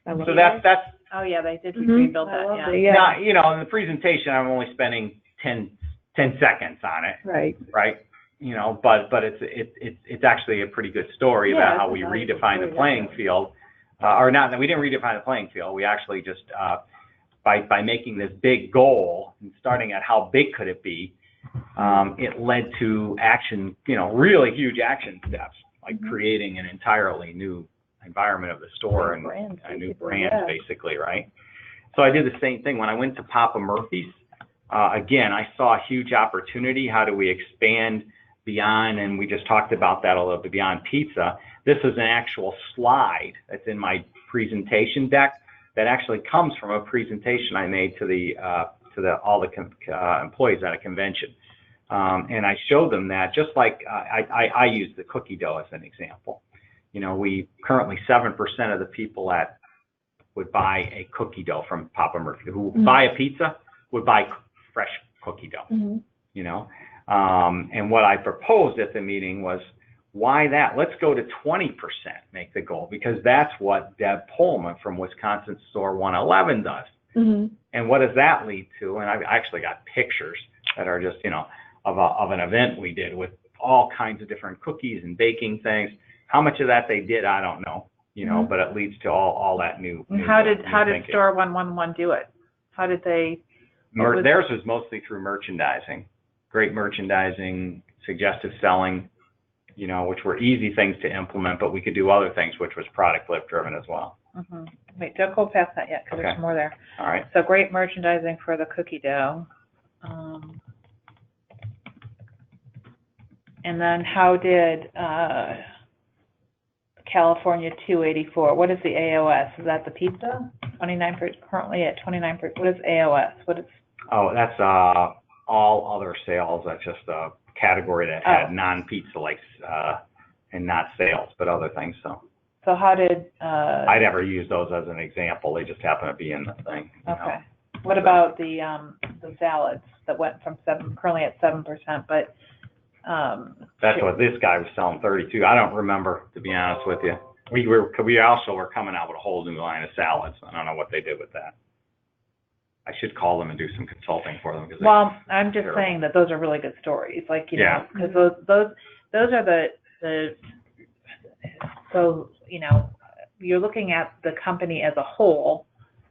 that's. Oh yeah, they did rebuild that. Yeah. Now, in the presentation, I'm only spending 10 seconds on it. Right. Right. But it's actually a pretty good story about how we redefined the playing field, or not that we didn't redefine the playing field. We actually just by making this big goal and starting at how big could it be, it led to action, really huge action steps, like creating an entirely new environment of the store and a new brand, basically, right? So I did the same thing when I went to Papa Murphy's. Again, I saw a huge opportunity. How do we expand beyond? And we just talked about that a little bit, beyond pizza. This is an actual slide that's in my presentation deck that actually comes from a presentation I made to all the employees at a convention. And I showed them that, just like I use the cookie dough as an example. We currently 7% of the people would buy a cookie dough from Papa Murphy. Who buy a pizza would buy fresh cookie dough. And what I proposed at the meeting was, why that? Let's go to 20%, make the goal, because that's what Deb Pullman from Wisconsin Store 111 does. And what does that lead to? And I've actually got pictures that are just, of an event we did with all kinds of different cookies and baking things. How much of that they did, I don't know, but it leads to all that new. How did Store 111 do it? How did they? Theirs was mostly through merchandising, great merchandising, suggestive selling, which were easy things to implement, but we could do other things, which was product lift driven as well. Wait, don't go past that yet, because there's more there. All right. So great merchandising for the cookie dough. And then how did California 284, what is the AOS? Is that the pizza? 29%, currently at 29%. What is AOS? What is? Oh, that's all other sales. That's just a category that had non-pizza and not sales, but other things. So how did? I never use those as an example. They just happen to be in the thing. Okay. What about the salads that went from currently at 7%, but that's what this guy was selling, 32. I don't remember, to be honest with you. We also were coming out with a whole new line of salads. I don't know what they did with that. I should call them and do some consulting for them. Well, I'm just saying that those are really good stories, because those are the so you're looking at the company as a whole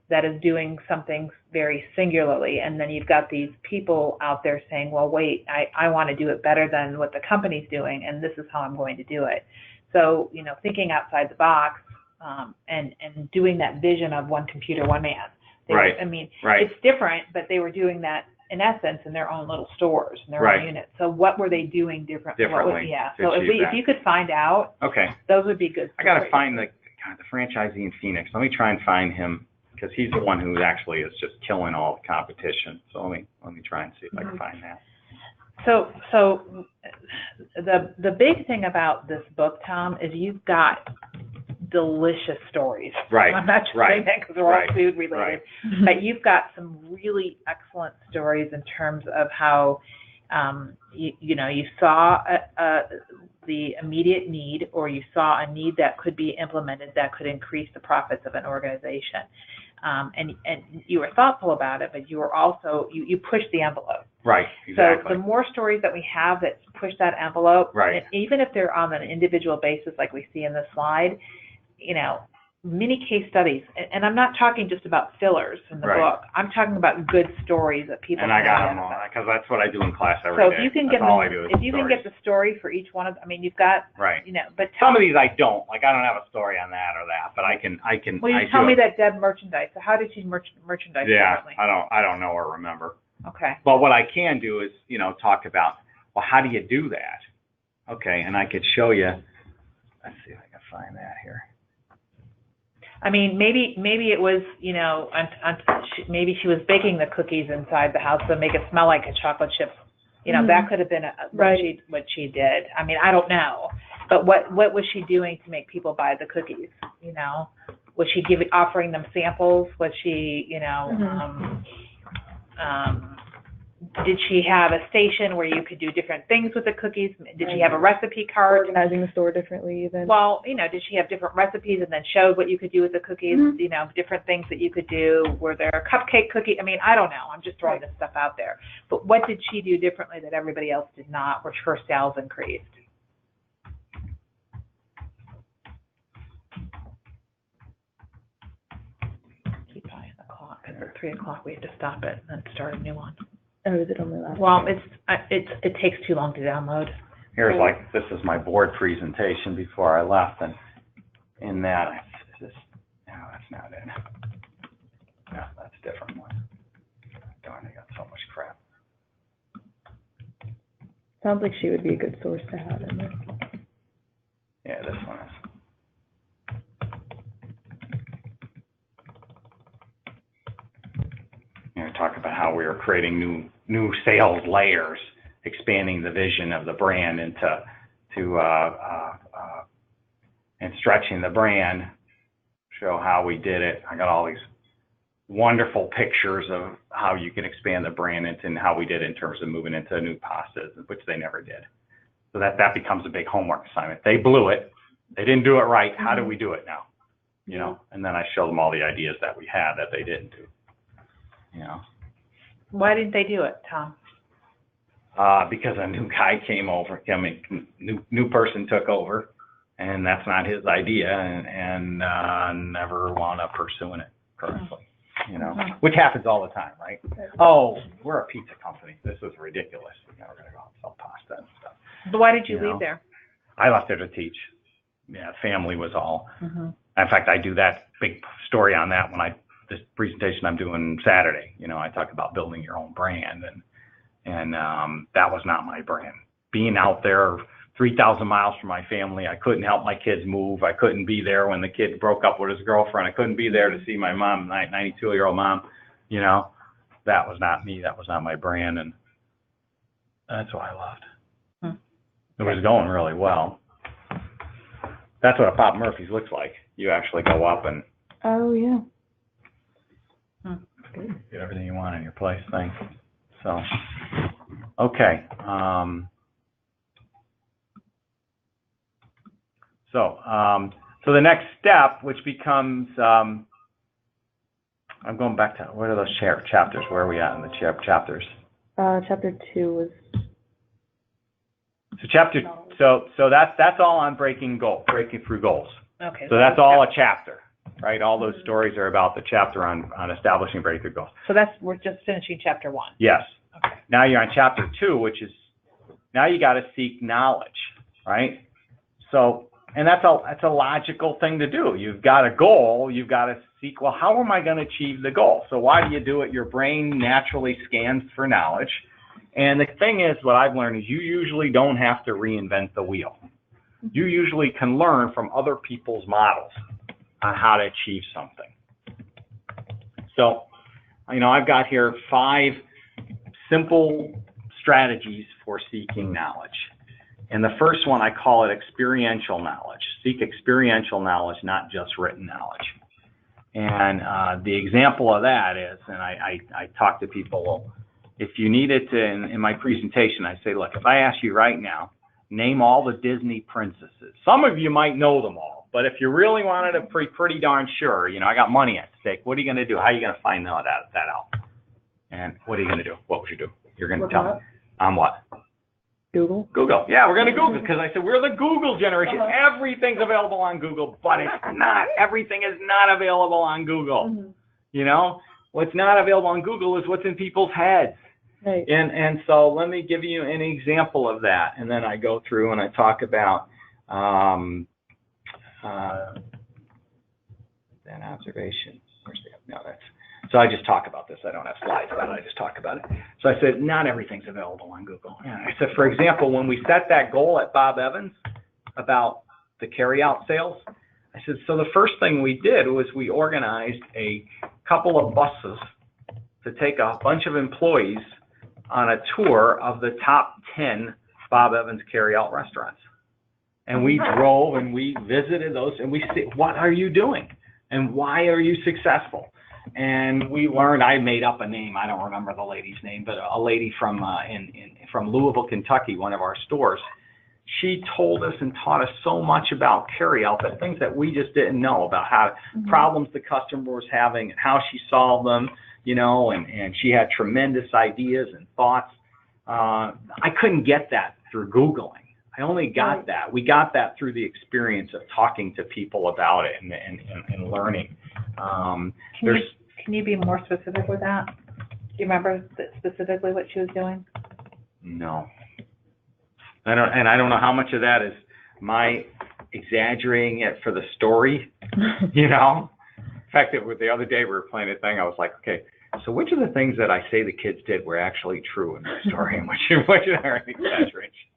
that is doing something very singularly, and then you've got these people out there saying, well, wait, I want to do it better than what the company's doing, and this is how I'm going to do it. So, thinking outside the box, and doing that vision of one computer, one man. Right. Right. It's different, but they were doing that in essence in their own little stores, in their own units. So what were they doing differently? So if you could find out, those would be good. I got to find the franchisee in Phoenix. Let me try and find him, because he's the one who actually is just killing all the competition. So let me try and see if I can find that. So the big thing about this book, Tom, is you've got delicious stories. Right. I'm not just saying that because we're all food related, but you've got some really excellent stories in terms of how you saw the immediate need, or you saw a need that could be implemented that could increase the profits of an organization. And you were thoughtful about it, but you were also, you pushed the envelope. Right, exactly. So the more stories that we have that push that envelope, right, and even if they're on an individual basis like we see in the slide, mini case studies, and I'm not talking just about fillers in the book. I'm talking about good stories that people. And I got them all, because that's what I do in class every day. So if you can get the story for each one of, you've got but some of these I don't I don't have a story on that or that, but I can. Well, you tell me that Deb merchandise. So how did she merchandise differently? I don't know or remember. Okay. But what I can do is talk about, well, how do you do that? Okay, and I could show you. Let's see if I can find that here. Maybe it was, maybe she was baking the cookies inside the house to make it smell like a chocolate chip. That could have been what she did. I don't know. But what was she doing to make people buy the cookies? Was she offering them samples? Was she, did she have a station where you could do different things with the cookies? Did she have a recipe card? Organizing the store differently even. Well, did she have different recipes and then showed what you could do with the cookies? Different things that you could do. Were there cupcake cookies? I don't know. I'm just throwing this stuff out there. But what did she do differently that everybody else did not, where her sales increased? Keep eyeing the clock, because at 3 o'clock we have to stop it and then start a new one. Oh, is it only last? Well, it takes too long to download. Here's this is my board presentation before I left, and in that, no, that's not it. No, that's a different one. Darn, I got so much crap. Sounds like she would be a good source to have in there. Yeah, this one is. Talk about how we are creating new sales layers, expanding the vision of the brand and stretching the brand. Show how we did it. I got all these wonderful pictures of how you can expand the brand and how we did it in terms of moving into new pastas, which they never did. So that becomes a big homework assignment. They blew it. They didn't do it right. How do we do it now? And then I show them all the ideas that we had that they didn't do. Why didn't they do it, Tom? Because a new guy came over. New person took over, and that's not his idea, and never wound up pursuing it correctly. Which happens all the time, right? Oh, we're a pizza company. This is ridiculous. We're going to go out and sell pasta and stuff. But why did you leave there? I left there to teach. Yeah, family was all. In fact, I do that big story on that when this presentation I'm doing Saturday. I talk about building your own brand, and that was not my brand. Being out there 3,000 miles from my family, I couldn't help my kids move. I couldn't be there when the kid broke up with his girlfriend. I couldn't be there to see my mom, 92-year-old mom. That was not me. That was not my brand, and that's why I left. It was going really well. That's what a Pop Murphy's looks like. You actually go up and get everything you want in your place. Thanks. So, okay. So the next step, which becomes, I'm going back to, what are those chapters? Where are we at in the chapters? Chapter 2 was. So that's all on breaking through goals. Okay. So that's all a chapter. Right, all those stories are about the chapter on establishing breakthrough goals. So we're just finishing chapter 1. Yes. Okay. Now you're on chapter 2, which is now you got to seek knowledge, right? So And that's a logical thing to do. You've got a goal, you've got to seek, well, how am I going to achieve the goal? So why do you do it? Your brain naturally scans for knowledge. And the thing is, what I've learned is you usually don't have to reinvent the wheel. You usually can learn from other people's models on how to achieve something. So, I've got here 5 simple strategies for seeking knowledge. And the first one, I call it experiential knowledge. Seek experiential knowledge, not just written knowledge. And the example of that is, and I talk to people, well, if you needed to, in my presentation, I say, look, if I ask you right now, name all the Disney princesses. Some of you might know them all, but if you really wanted to be pretty darn sure, I got money at stake, what are you going to do? How are you going to find that out? And what are you going to do? What would you do? You're going to tell me. On what? Google. Google. Yeah, we're going to Google because I said we're the Google generation. Everything's available on Google, but it's not. Everything is not available on Google. What's not available on Google is what's in people's heads. Right. And so let me give you an example of that, and then I go through and I talk about then observation. So I just talk about this. I don't have slides about it. I just talk about it. So I said, not everything's available on Google. And I said, for example, when we set that goal at Bob Evans about the carryout sales, I said, so the first thing we did was we organized a couple of buses to take a bunch of employees on a tour of the top 10 Bob Evans carryout restaurants. And we drove and we visited those and we said, what are you doing? And why are you successful? And we learned, I made up a name, I don't remember the lady's name, but a lady from Louisville, Kentucky, one of our stores, she told us and taught us so much about carryout, that things that we just didn't know about, how problems the customer was having and how she solved them, and she had tremendous ideas and thoughts. I couldn't get that through Googling. I only got that. We got that through the experience of talking to people about it and learning. Can you be more specific with that? Do you remember specifically what she was doing? No. I don't know how much of that is my exaggerating it for the story, In fact, the other day we were playing a thing, I was like, okay, so which of the things that I say the kids did were actually true in the story and which are an exaggeration?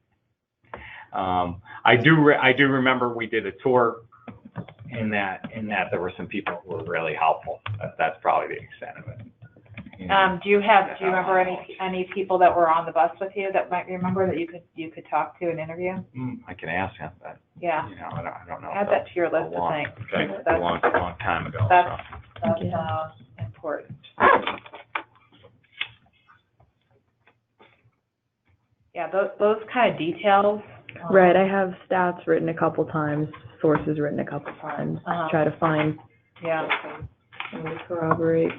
I do remember we did a tour in that there were some people who were really helpful. That's probably the extent of it. Do you remember any people that were on the bus with you that might remember that you could talk to and interview? I can ask him, but yeah, I don't know. Add that to your list of things. Okay, a long time ago. That's important. Yeah, those kind of details. Right, I have stats written a couple times, sources written a couple times, to try to find something to corroborate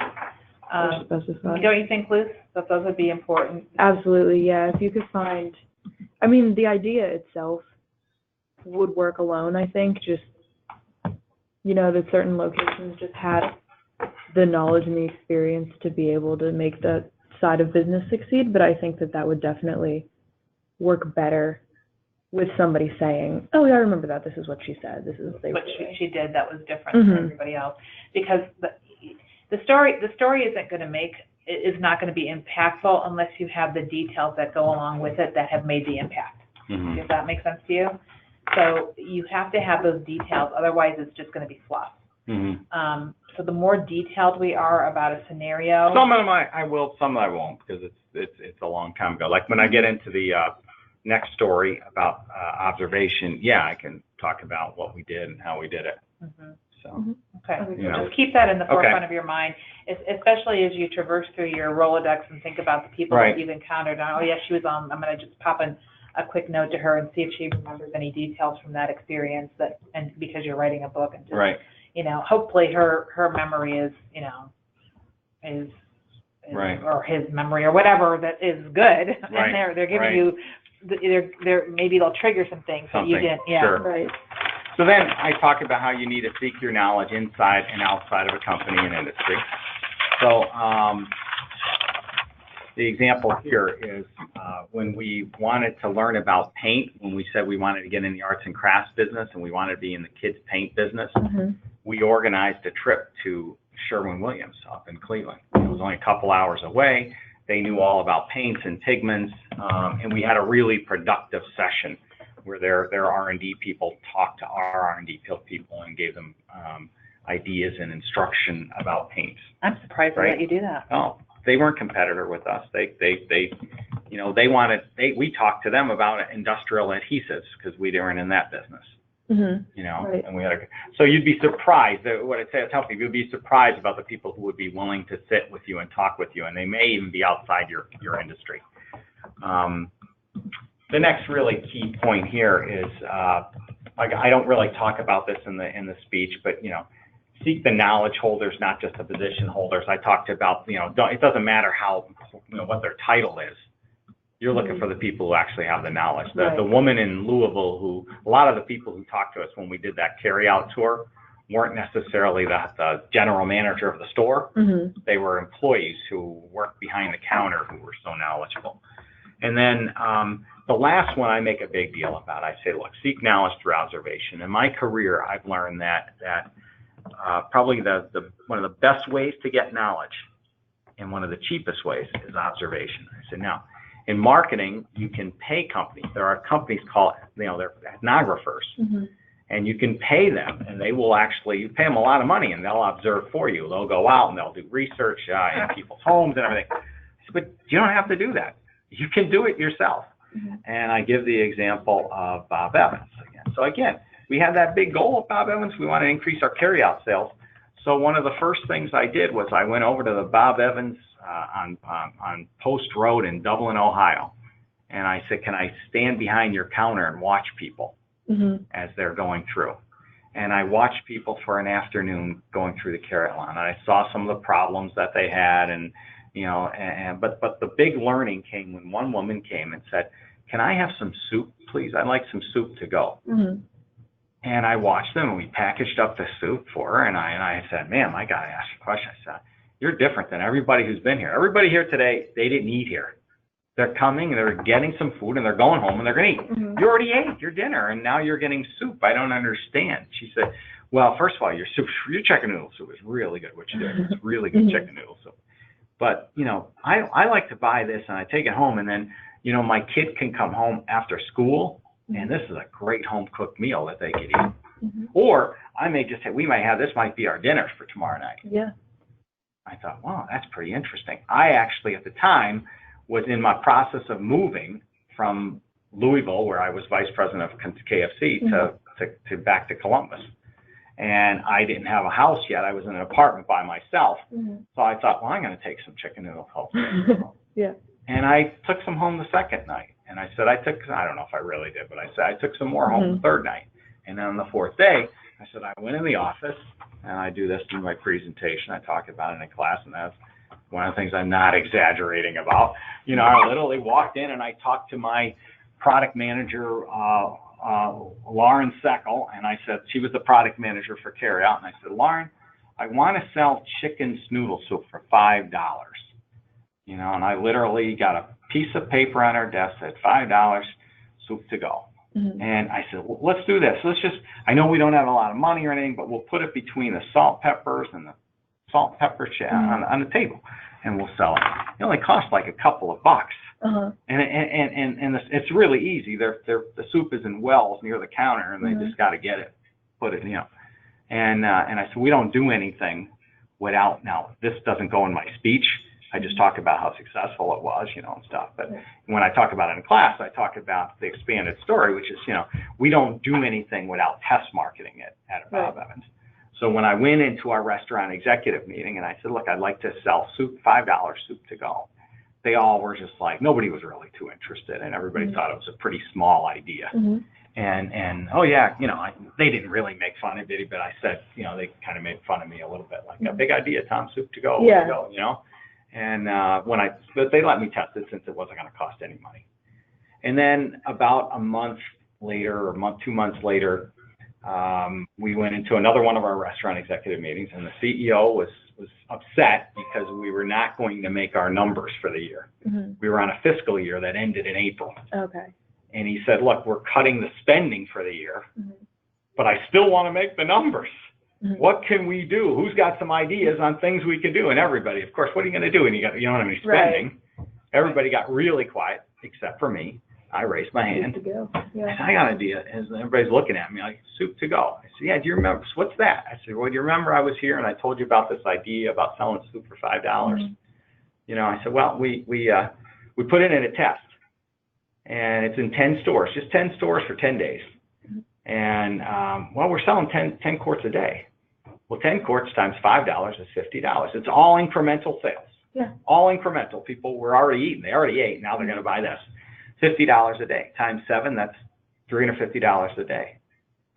or specify. Don't you think, Liz, that those would be important? Absolutely, yeah. If you could find, the idea itself would work alone, I think, just, that certain locations just had the knowledge and the experience to be able to make that side of business succeed, but I think that would definitely work better with somebody saying, oh, yeah, I remember that. This is what she said. This is what she did that was different from everybody else. Because the story is not going to be impactful unless you have the details that go along with it that have made the impact. Does that make sense to you? So you have to have those details. Otherwise, it's just going to be fluff. So the more detailed we are about a scenario. Some of them I will, some I won't, because it's a long time ago. Like when I get into the next story about observation, I can talk about what we did and how we did it. Okay. Just keep that in the forefront of your mind, especially as you traverse through your Rolodex and think about the people that you've encountered. Oh, yeah, she was on. I'm going to just pop in a quick note to her and see if she remembers any details from that experience. And because you're writing a book, and just, hopefully her memory is, or his memory or whatever that is good, and they're giving you. Maybe they'll trigger some things that you didn't. Yeah. Sure. Right. So then I talk about how you need to seek your knowledge inside and outside of a company and industry. So the example here is when we wanted to learn about paint, when we said we wanted to get in the arts and crafts business and we wanted to be in the kids' paint business, we organized a trip to Sherwin-Williams up in Cleveland. It was only a couple hours away. They knew all about paints and pigments, and we had a really productive session where their R&D people talked to our R&D people and gave them ideas and instruction about paints. I'm surprised Right? that you do that. Oh, they weren't competitor with us. We talked to them about industrial adhesives because we weren't in that business. Right. And we had so you'd be surprised that what I'd say is helpful. You'd be surprised about the people who would be willing to sit with you and talk with you, and they may even be outside your industry. The next really key point here is, I don't really talk about this in the speech, but seek the knowledge holders, not just the position holders. I talked about, it doesn't matter how, what their title is. You're looking for the people who actually have the knowledge. The woman in Louisville a lot of the people who talked to us when we did that carry-out tour weren't necessarily the general manager of the store. They were employees who worked behind the counter who were so knowledgeable. And then the last one I make a big deal about. I say, look, seek knowledge through observation. In my career, I've learned that probably one of the best ways to get knowledge and one of the cheapest ways is observation. I said, now, in marketing, you can pay companies. There are companies called, they're ethnographers. And you can pay them, and they will you pay them a lot of money, and they'll observe for you. They'll go out, and they'll do research in people's homes and everything. I said, but you don't have to do that. You can do it yourself. And I give the example of Bob Evans again. So again, we had that big goal of Bob Evans. We want to increase our carryout sales. So one of the first things I did was I went over to the Bob Evans on Post Road in Dublin, Ohio. And I said, can I stand behind your counter and watch people as they're going through? And I watched people for an afternoon going through the carrot line. And I saw some of the problems that they had. But the big learning came when one woman came and said, can I have some soup, please? I'd like some soup to go. And I watched them, and we packaged up the soup for her, and I said, ma'am, I got to ask you a question. I said, you're different than everybody who's been here. Everybody here today, they didn't eat here. They're coming, and they're getting some food, and they're going home, and they're going to eat. You already ate your dinner, and now you're getting soup. I don't understand. She said, well, first of all, your chicken noodle soup is really good, what you did. It's really good chicken noodle soup. But, I like to buy this, and I take it home, and then, my kid can come home after school, and this is a great home-cooked meal that they could eat. Or I may just say, this might be our dinner for tomorrow night. Yeah. I thought, wow, that's pretty interesting. I actually, at the time, was in my process of moving from Louisville, where I was vice president of KFC, to back to Columbus. And I didn't have a house yet. I was in an apartment by myself. So I thought, well, I'm going to take some chicken noodle home. Yeah. And I took some home the second night. And I said, I don't know if I really did, but I said, I took some more home the third night. And then on the fourth day, I said, I went in the office, and I do this in my presentation. I talk about it in class, and that's one of the things I'm not exaggerating about. I literally walked in, and I talked to my product manager, Lauren Seckel, and I said, she was the product manager for carryout, and I said, Lauren, I want to sell chicken noodle soup for $5. And I literally got a piece of paper on our desk that said $5, soup to go. And I said, well, let's do this. I know we don't have a lot of money or anything, but we'll put it between the salt peppers and the salt pepper on the table, and we'll sell it. It only costs like a couple of bucks. And it's really easy. The soup is in wells near the counter, and they just got to get it, put it, And I said, we don't do anything without, now, this doesn't go in my speech. I just talk about how successful it was, and stuff. But when I talk about it in class, I talk about the expanded story, which is, we don't do anything without test marketing it at Bob Evans. So when I went into our restaurant executive meeting and I said, look, I'd like to sell soup, $5 soup to go. They all were just like, nobody was really too interested, and everybody thought it was a pretty small idea. And oh yeah, they didn't really make fun of it, but I said, they kind of made fun of me a little bit, like a big idea, Tom, soup to go, And but they let me test it since it wasn't going to cost any money. And then about a month later, or 2 months later, We went into another one of our restaurant executive meetings, and the CEO was upset because we were not going to make our numbers for the year. Mm-hmm. We were on a fiscal year that ended in April. Okay. And he said, look, we're cutting the spending for the year, Mm-hmm. but I still want to make the numbers. Mm-hmm. What can we do? Who's got some ideas on things we can do? And everybody, of course, what are you going to do when you don't have any spending? Right. Everybody got really quiet, except for me. I raised my hand. Good to go. Yeah. I said, I got an idea. And everybody's looking at me like, soup to go. I said, yeah, do you remember? What's that? I said, well, do you remember I was here and I told you about this idea about selling soup for $5? Mm-hmm. I said, well, we put it in a test. And it's in 10 stores, just 10 stores for 10 days. Mm-hmm. And, we're selling 10 quarts a day. Well, 10 quarts times $5 is $50. It's all incremental sales. Yeah. All incremental. People were already eating. They already ate. Now they're going to buy this. $50 a day times 7, that's $350 a day,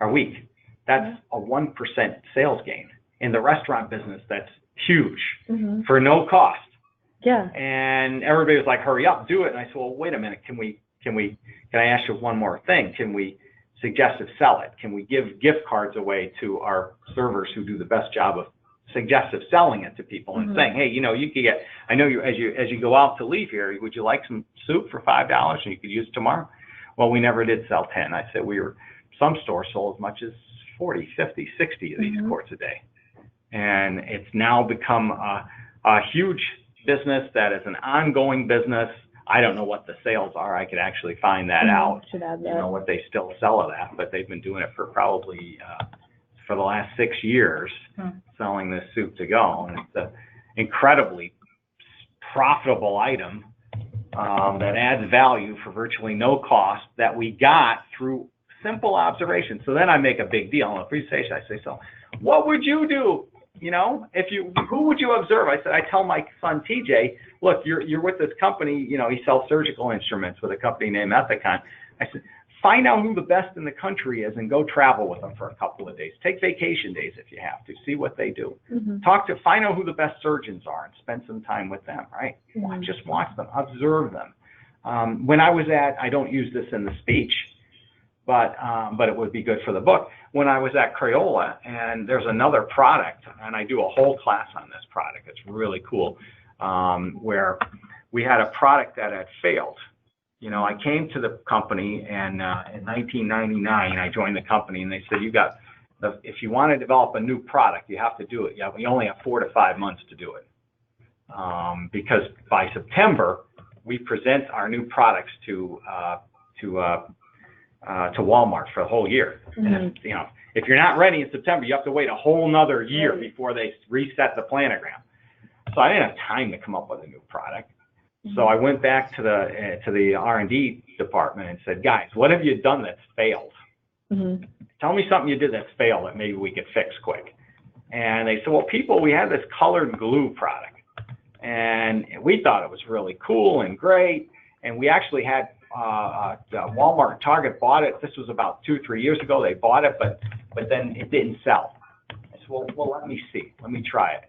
a week. That's a 1% sales gain. In the restaurant business, that's huge Mm-hmm. for no cost. Yeah. And everybody was like, hurry up, do it. And I said, well, wait a minute. Can I ask you one more thing? Can we suggestive sell it? Can we give gift cards away to our servers who do the best job of suggestive selling it to people and saying, hey, you could get, I know you, as you go out to leave here, would you like some soup for $5 and you could use it tomorrow? Well, we never did sell 10. I said some stores sold as much as 40, 50, 60 of these quarts a day. And it's now become a huge business that is an ongoing business. I don't know what the sales are. I could actually find that out. Should add that. What they still sell it at, but they've been doing it for probably for the last 6 years, selling this soup to go. And it's an incredibly profitable item that adds value for virtually no cost that we got through simple observation. So then I make a big deal on the presentation. I say, so what would you do? Who would you observe? I said, I tell my son TJ, look, you're with this company, he sells surgical instruments with a company named Ethicon. I said, find out who the best in the country is and go travel with them for a couple of days. Take vacation days if you have to. See what they do. Mm-hmm. Find out who the best surgeons are and spend some time with them, right? Mm-hmm. Just watch them, observe them. When I was I don't use this in the speech, but it would be good for the book. When I was at Crayola, and there's another product, and I do a whole class on this product. It's really cool, where we had a product that had failed. I came to the company, and in 1999, I joined the company, and they said, if you want to develop a new product, you have to do it. We only have 4 to 5 months to do it, because by September, we present our new products to Walmart for the whole year. Mm-hmm. And if you're not ready in September, you have to wait a whole nother year before they reset the planogram. So I didn't have time to come up with a new product. Mm-hmm. So I went back to the R&D department and said, guys, what have you done that's failed? Mm-hmm. Tell me something you did that's failed that maybe we could fix quick. And they said, well, we had this colored glue product, and we thought it was really cool and great. And we actually had Walmart and Target bought it. This was about 2-3 years ago. They bought it, but then it didn't sell. I said, well, let me see. Let me try it.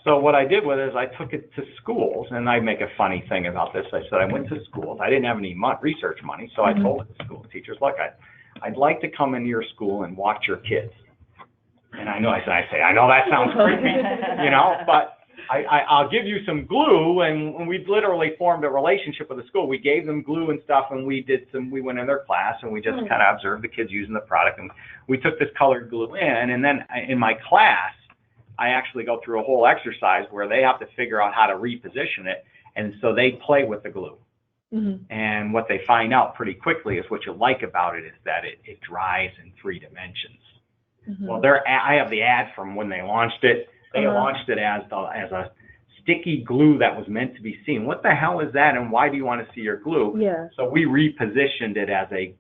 So what I did with it is I took it to schools, and I make a funny thing about this. I said I went to schools. I didn't have any research money, so I told the school teachers, look, I'd like to come into your school and watch your kids. And I know that sounds creepy, but I'll give you some glue, and we literally formed a relationship with the school. We gave them glue and stuff, and we went in their class, and we just kind of observed the kids using the product, and we took this colored glue in, and then in my class, I actually go through a whole exercise where they have to figure out how to reposition it, and so they play with the glue. Mm-hmm. And what they find out pretty quickly is what you like about it is that it dries in 3 dimensions. Mm-hmm. Well, I have the ad from when they launched it. They launched it as a sticky glue that was meant to be seen. What the hell is that, and why do you want to see your glue? Yeah. So we repositioned it as a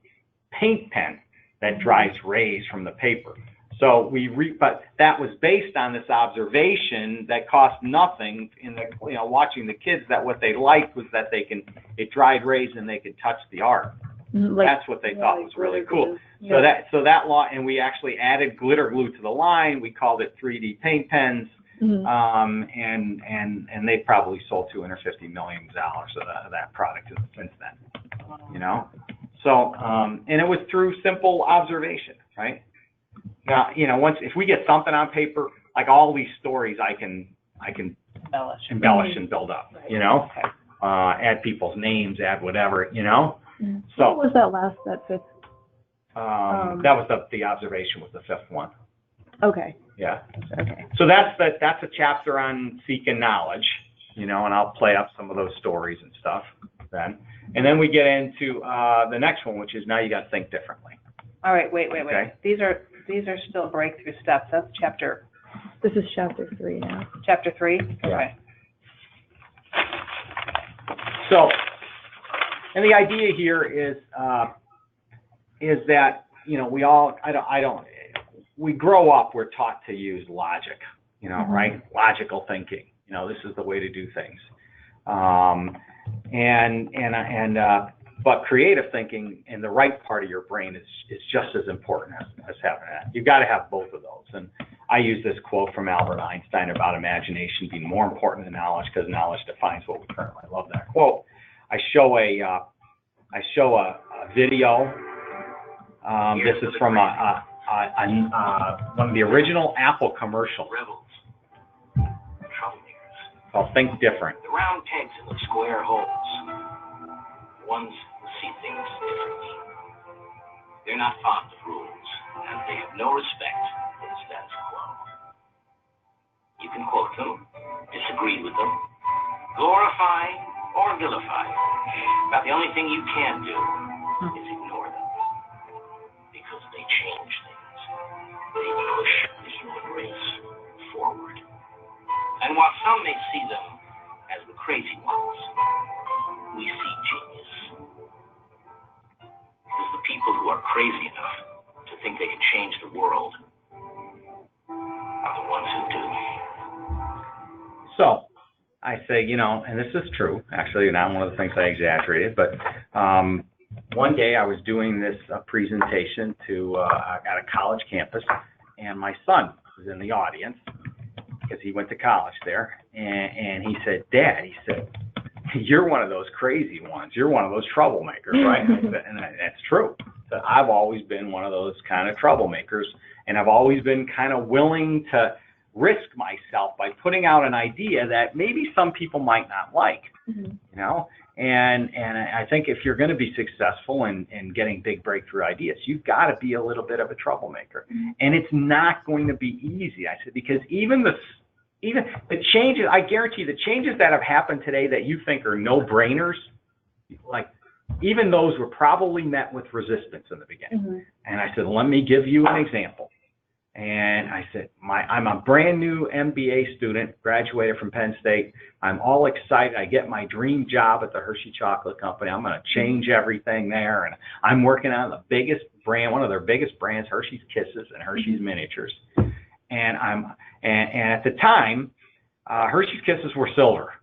paint pen that dries rays from the paper. So but that was based on this observation that cost nothing in watching the kids, that what they liked was that it dried rays and they could touch the art. That's what they thought was really cool. Yeah. So that law, and we actually added glitter glue to the line. We called it 3D paint pens. Mm-hmm. And they probably sold $250 million of that product since then. So and it was through simple observation, right? Now, once if we get something on paper, like all these stories, I can embellish and build up. Okay. Add people's names, add whatever. Mm-hmm. So what was that fifth? that was the observation was the fifth one. Okay. Yeah. Okay. So that's a chapter on seeking knowledge, and I'll play up some of those stories and stuff then. And then we get into the next one, which is now you got to think differently. All right, wait. Okay. These are still breakthrough steps. That's chapter. This is chapter 3 now. Chapter 3. Yeah. Okay. So, and the idea here is that we all we grow up, we're taught to use logic, right? Logical thinking. This is the way to do things. But creative thinking in the right part of your brain is just as important as having that. You've got to have both of those. And I use this quote from Albert Einstein about imagination being more important than knowledge because knowledge defines what we currently. I love that quote. I show a video. This is from one of the original Apple commercials. Rebels. Troublemakers. Called Think Different. The round pegs in the square holes. Ones who see things differently. They're not fond of rules, and they have no respect for the status quo. You can quote them, disagree with them, glorify or vilify, but the only thing you can do is ignore them, because they change things. They push the human race forward. And while some may see them as the crazy ones, we see genius. Because the people who are crazy enough to think they can change the world are the ones who do. So I say, and this is true, actually, not one of the things I exaggerated, but one day I was doing this presentation at a college campus, and my son was in the audience because he went to college there, and he said, Dad, you're one of those crazy ones. You're one of those troublemakers, right? And that's true. So I've always been one of those kind of troublemakers, and I've always been kind of willing to risk myself by putting out an idea that maybe some people might not like, And I think if you're going to be successful in getting big breakthrough ideas, you've got to be a little bit of a troublemaker. And it's not going to be easy, I said, because even the changes, I guarantee you, the changes that have happened today that you think are no-brainers, like even those were probably met with resistance in the beginning. And I said, let me give you an example. And I said, I'm a brand new MBA student, graduated from Penn State. I'm all excited. I get my dream job at the Hershey Chocolate Company. I'm going to change everything there. And I'm working on the biggest brand, one of their biggest brands, Hershey's Kisses and Hershey's Miniatures. And at the time, Hershey's Kisses were silver.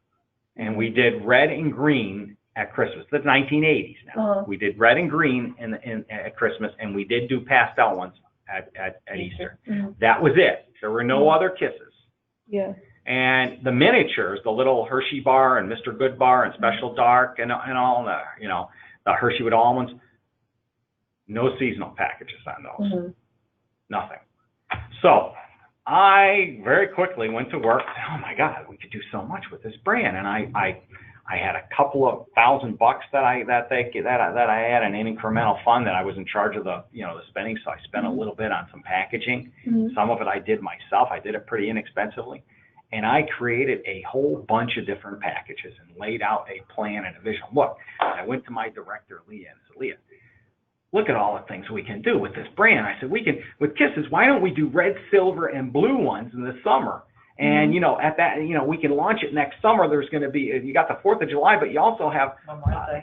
And we did red and green at Christmas. That's 1980s now. We did red and green at Christmas, and we did do pastel ones at Easter. That was it. There were no other kisses. Yeah. And the miniatures, the little Hershey bar and Mr. Good bar and Special Dark and all the the Hershey with almonds, no seasonal packages on those. Nothing. So I very quickly went to work. Oh my God, we could do so much with this brand. And I had a couple of $1,000 that I had an incremental fund that I was in charge of the spending. So I spent a little bit on some packaging. Some of it I did myself. I did it pretty inexpensively, and I created a whole bunch of different packages and laid out a plan and a vision. Look, I went to my director Leah and said, Leah, look at all the things we can do with this brand. I said, we can with Kisses. Why don't we do red, silver, and blue ones in the summer? And, at that, we can launch it next summer. There's going to be, you got the 4th of July, but you also have,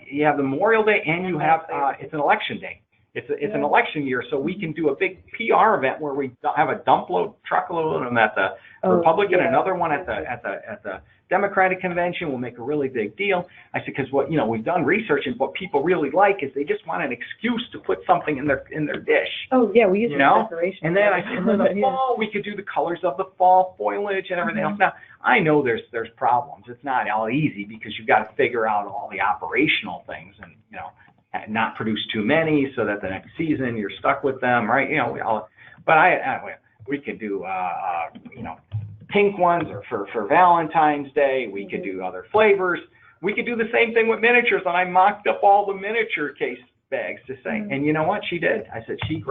you have the Memorial Day, and you have, it's an election day. It's an election year, so we can do a big PR event where we have a truckload of them at the Republican, another one at the Democratic convention. We'll make a really big deal. I said, because we've done research, and what people really like is they just want an excuse to put something in their dish. Oh yeah, we use decoration. And then I said, in the fall we could do the colors of the fall foliage and everything else. Now I know there's problems. It's not all easy because you've got to figure out all the operational things and not produce too many so that the next season you're stuck with them, right? But we could do, pink ones or for Valentine's Day. We could do other flavors. We could do the same thing with miniatures. And I mocked up all the miniature case bags to say, and you know what she did? I said, she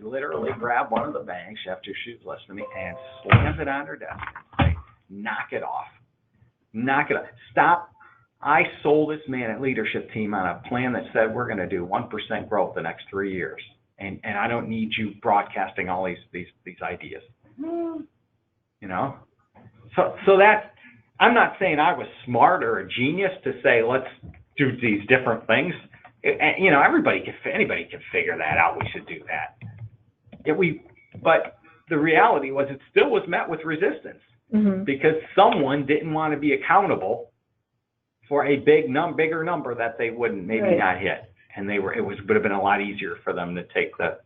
literally grabbed one of the bags after she was listening to me and slammed it on her desk and said, knock it off. Knock it off. Stop. I sold this man at leadership team on a plan that said we're going to do 1% growth the next 3 years. And I don't need you broadcasting all these ideas. So that, I'm not saying I was smart or a genius to say, let's do these different things. Anybody can figure that out. We should do that. But the reality was it still was met with resistance because someone didn't want to be accountable for a bigger number that they wouldn't maybe not hit. And would have been a lot easier for them to take the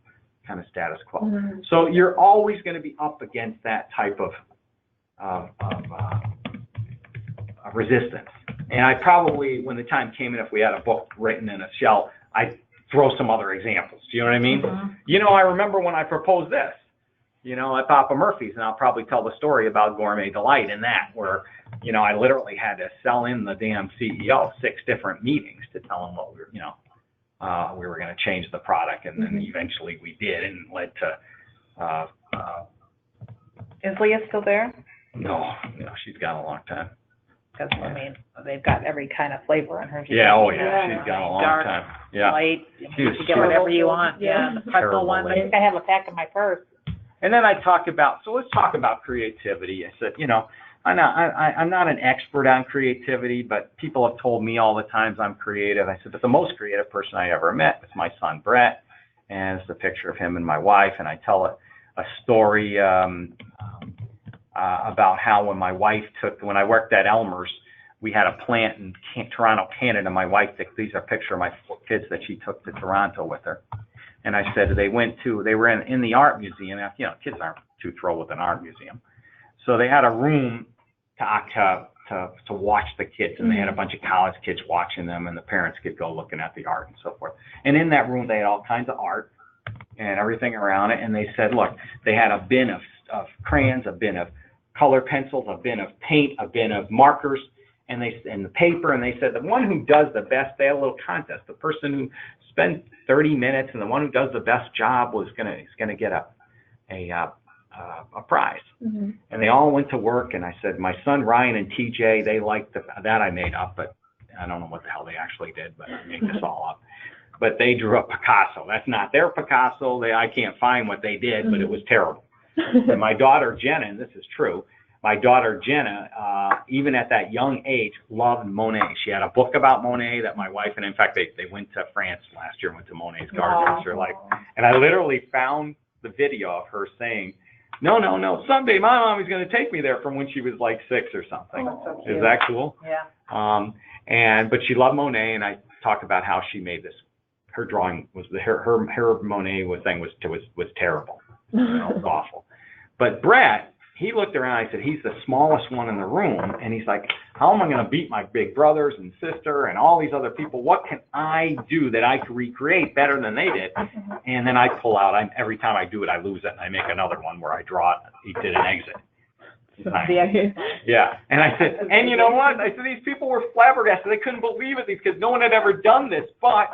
kind of status quo. So you're always going to be up against that type of resistance. And I probably, when the time came in, if we had a book written in a shell, I'd throw some other examples. Do you know what I mean? I remember when I proposed this, at Papa Murphy's, and I'll probably tell the story about Gourmet Delight in that, where, I literally had to sell in the damn CEO 6 different meetings to tell him what we were going to change the product, and then eventually we did, and it led to. Is Leah still there? No, she's gone a long time. Because they've got every kind of flavor in her. She's gone a long dark, time. Yeah, light. You can get whatever you want. Yeah, the pretzel one. I think I have a pack in my purse. And then let's talk about creativity. I said, I'm not an expert on creativity, but people have told me all the times I'm creative. I said, but the most creative person I ever met was my son, Brett. And it's a picture of him and my wife. And I tell a story about how when I worked at Elmer's, we had a plant in Toronto, Canada. My wife these are a picture of my 4 kids that she took to Toronto with her. And I said they were in the art museum. Kids aren't too thrilled with an art museum. So they had a room to watch the kids, and they had a bunch of college kids watching them, and the parents could go looking at the art and so forth. And in that room, they had all kinds of art and everything around it. And they said, look, they had a bin of crayons, a bin of color pencils, a bin of paint, a bin of markers, and the paper. And they said the one who does the best, they had a little contest. The person who spent 30 minutes and the one who does the best job is going to get a prize. And they all went to work, and I said, my son Ryan and TJ, they liked that I made up, but I don't know what the hell they actually did, but I made this all up. But they drew a Picasso. That's not their Picasso. I can't find what they did, but it was terrible. And my daughter Jenna, and this is true, my daughter Jenna, even at that young age, loved Monet. She had a book about Monet that my wife, and in fact, they went to France last year, went to Monet's garden. And I literally found the video of her saying, no, someday my mommy's going to take me there, from when she was like 6 or something. So is that cool? Yeah. But she loved Monet, and I talked about how she made this. Her drawing was her Monet thing was terrible. It was awful. But Brett, he looked around. I said, he's the smallest one in the room, and he's like, how am I going to beat my big brothers and sister and all these other people? What can I do that I can recreate better than they did? And then I pull out. Every time I do it, I lose it, and I make another one where I draw it. He did an exit. Yeah. And I said, and you know what? I said, these people were flabbergasted. They couldn't believe it because no one had ever done this. But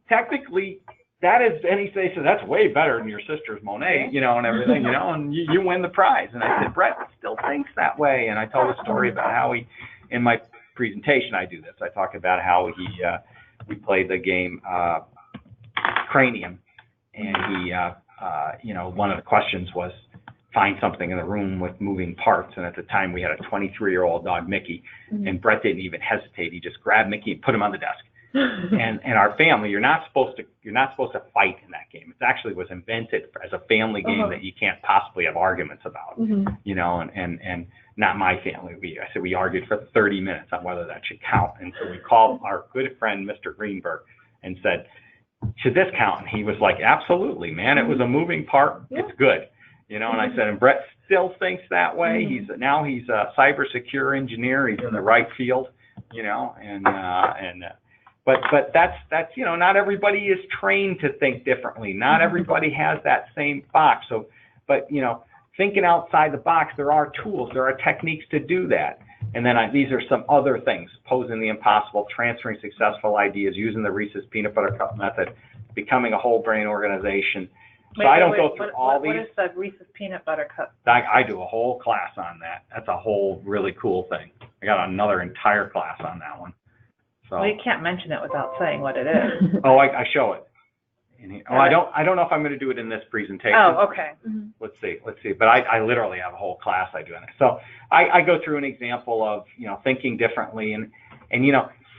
technically, that is, and he said, that's way better than your sister's Monet, and everything, and you win the prize. And I said, Brett still thinks that way. And I told a story about how in my presentation, I do this. I talk about how we played the game Cranium, and one of the questions was find something in the room with moving parts. And at the time, we had a 23-year-old dog, Mickey, and Brett didn't even hesitate. He just grabbed Mickey and put him on the desk. And our family, you're not supposed to fight in that game. It actually was invented as a family game that you can't possibly have arguments about, and not my family. We argued for 30 minutes on whether that should count. And so we called our good friend, Mr. Greenberg, and said, should this count? And he was like, absolutely, man. It was a moving part. Yeah. It's good. And I said, and Brett still thinks that way. He's a cybersecurity engineer. He's in the right field, But that's not everybody is trained to think differently. Not everybody has that same box. So, but thinking outside the box, there are tools, there are techniques to do that. And then these are some other things: posing the impossible, transferring successful ideas, using the Reese's peanut butter cup method, becoming a whole brain organization. So I don't go through all these. What is the Reese's peanut butter cup? I do a whole class on that. That's a whole really cool thing. I got another entire class on that one. So. Well, you can't mention it without saying what it is. Oh, I show it. I don't know if I'm going to do it in this presentation. Oh, okay. Let's see. But I literally have a whole class I do in it. So I go through an example of, thinking differently. And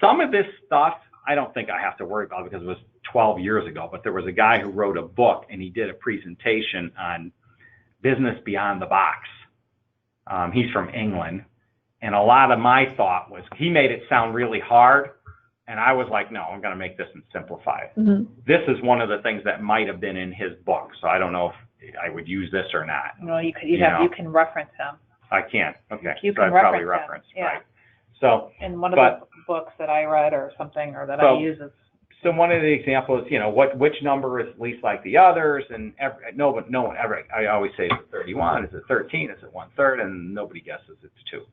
some of this stuff I don't think I have to worry about because it was 12 years ago. But there was a guy who wrote a book and he did a presentation on business beyond the box. He's from England. And a lot of my thought was he made it sound really hard. And I was like, no, I'm going to make this and simplify it. This is one of the things that might have been in his book. So I don't know if I would use this or not. Well, you can reference him. I can. Okay. You so can probably reference him. Yeah. Right. So. In one of the books that I read or something, or that I use is. So one of the examples, which number is least like the others, and no one ever. I always say, is it 31? Is it 13? Is it 1/3? And nobody guesses it's 2.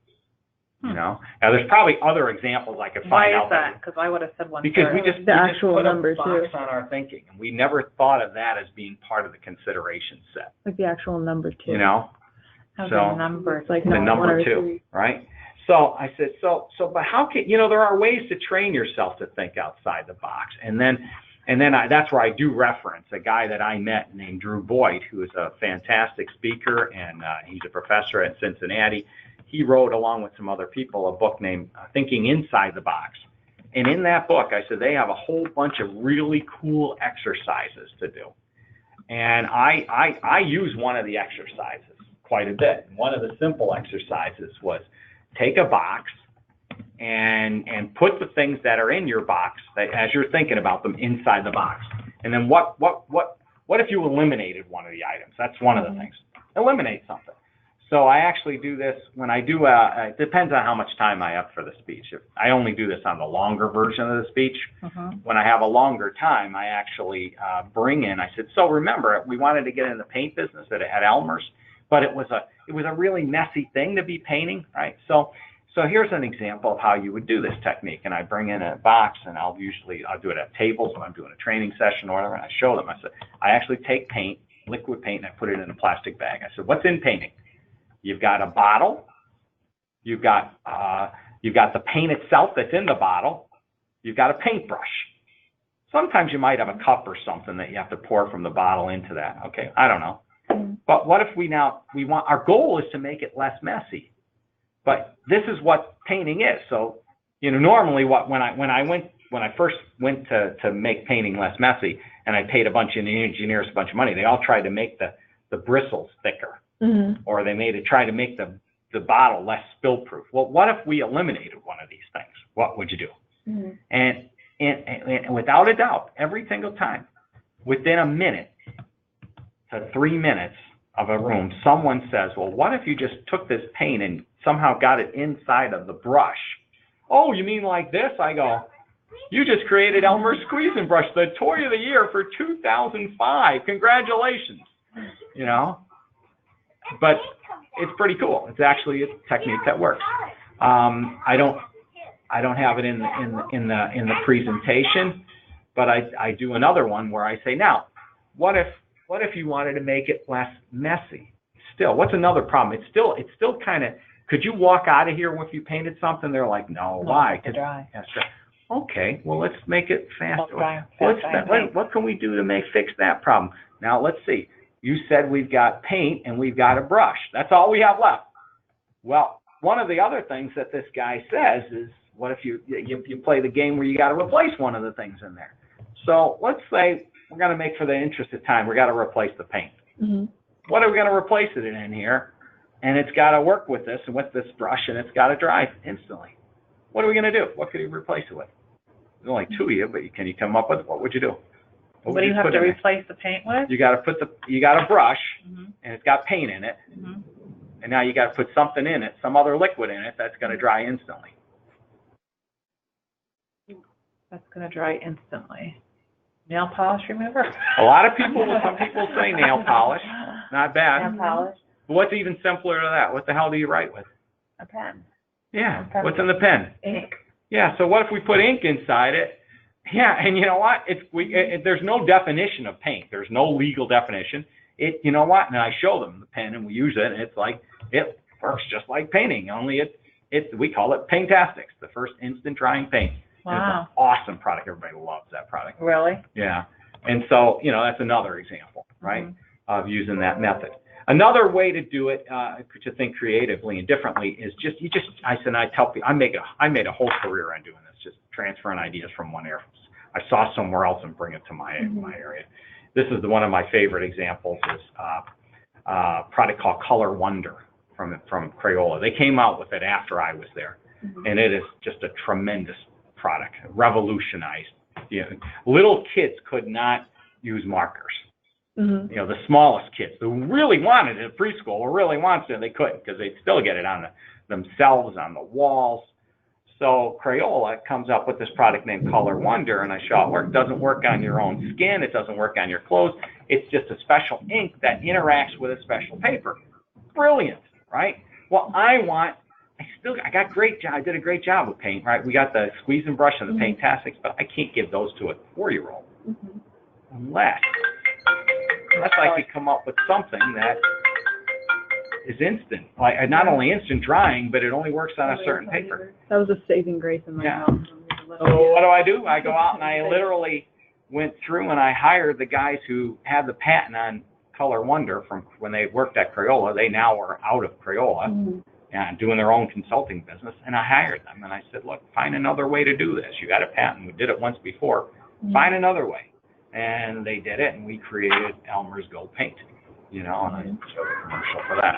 Now there's probably other examples I could find out. Why is that? Because I would have said 1/3. Because we just actual number put a box on our thinking, and we never thought of that as being part of the consideration set. Like the actual number 2. So the number, like the number 2, right? So I said, but how can there are ways to train yourself to think outside the box, and then that's where I do reference a guy that I met named Drew Boyd, who is a fantastic speaker, and he's a professor at Cincinnati. He wrote, along with some other people, a book named Thinking Inside the Box. And in that book, I said they have a whole bunch of really cool exercises to do. And I use one of the exercises quite a bit. One of the simple exercises was take a box and put the things that are in your box, that, as you're thinking about them, inside the box. And then what if you eliminated one of the items? That's one of the things. Eliminate something. So I actually do this when I do, it depends on how much time I have for the speech. If I only do this on the longer version of the speech. When I have a longer time, I actually bring in, I said, so remember, we wanted to get in the paint business at Elmer's, but it was a really messy thing to be painting, right? So here's an example of how you would do this technique. And I bring in a box, and I'll do it at tables when I'm doing a training session or whatever, and I show them. I said, I actually take paint, liquid paint, and I put it in a plastic bag. I said, what's in painting? You've got a bottle, you've got the paint itself that's in the bottle, you've got a paintbrush. Sometimes you might have a cup or something that you have to pour from the bottle into that. Okay, I don't know. But what if our goal is to make it less messy. But this is what painting is. So, normally when I first went to make painting less messy, and I paid a bunch of engineers a bunch of money, they all tried to make the bristles thicker. Or they try to make the bottle less spill-proof. Well, what if we eliminated one of these things? What would you do? And without a doubt, every single time, within a minute to 3 minutes of a room, someone says, well, what if you just took this paint and somehow got it inside of the brush? Oh, you mean like this? I go, you just created Elmer's Squeezing Brush, the toy of the year for 2005. Congratulations. But it's pretty cool. It's actually a technique that works. I don't have it in the presentation, but I do another one where I say, now, what if you wanted to make it less messy? Still, what's another problem? It's still kind of. Could you walk out of here if you painted something? They're like, no, why? It's dry. Okay, well, let's make it faster. Dry. What can we do to fix that problem? Now, let's see. You said we've got paint and we've got a brush. That's all we have left. Well, one of the other things that this guy says is, what if you play the game where you got to replace one of the things in there? So let's say we're going to make, for the interest of time, we got to replace the paint. What are we going to replace it in here? And it's got to work with this and with this brush, and it's got to dry instantly. What are we going to do? What could you replace it with? There's only 2 of you, but can you come up with what would you do? What do you have to replace the paint with? You got a brush, and it's got paint in it, and now you got to put something in it, some other liquid in it that's going to dry instantly. That's going to dry instantly. Nail polish remover? A lot of people, some people say nail polish. Not bad. Nail polish? What's even simpler than that? What the hell do you write with? A pen. Yeah. What's in the pen? Ink. Yeah. So what if we put ink inside it? Yeah. And you know what? There's no definition of paint. There's no legal definition. You know what? And I show them the pen and we use it, and it's like, it works just like painting, only we call it Paintastics, the first instant drying paint. Wow. And it's an awesome product. Everybody loves that product. Really? Yeah. And so, that's another example, right, of using that method. Another way to do it, to think creatively and differently, is I tell people, I made a whole career on doing this, just transferring ideas from one area. I saw somewhere else and bring it to my area. This is one of my favorite examples is a product called Color Wonder from Crayola. They came out with it after I was there, and it is just a tremendous product, revolutionized. Little kids could not use markers. The smallest kids who really wanted it in preschool or really wanted it, they couldn't because they'd still get it on themselves on the walls. So Crayola comes up with this product named Color Wonder, and I show it work. It doesn't work on your own skin. It doesn't work on your clothes. It's just a special ink that interacts with a special paper. Brilliant, right? Well, I did a great job with paint, right? We got the squeeze and brush and the Paintastics, but I can't give those to a 4-year-old unless I could come up with something that is instant, like not only instant drying, but it only works on a certain paper. That was a saving grace in my house. So what do? I go out and I literally went through and I hired the guys who had the patent on Color Wonder from when they worked at Crayola. They now are out of Crayola and doing their own consulting business, and I hired them and I said, look, find another way to do this. You got a patent. We did it once before. Find another way. And they did it, and we created Elmer's Go Paint, and I showed a commercial for that,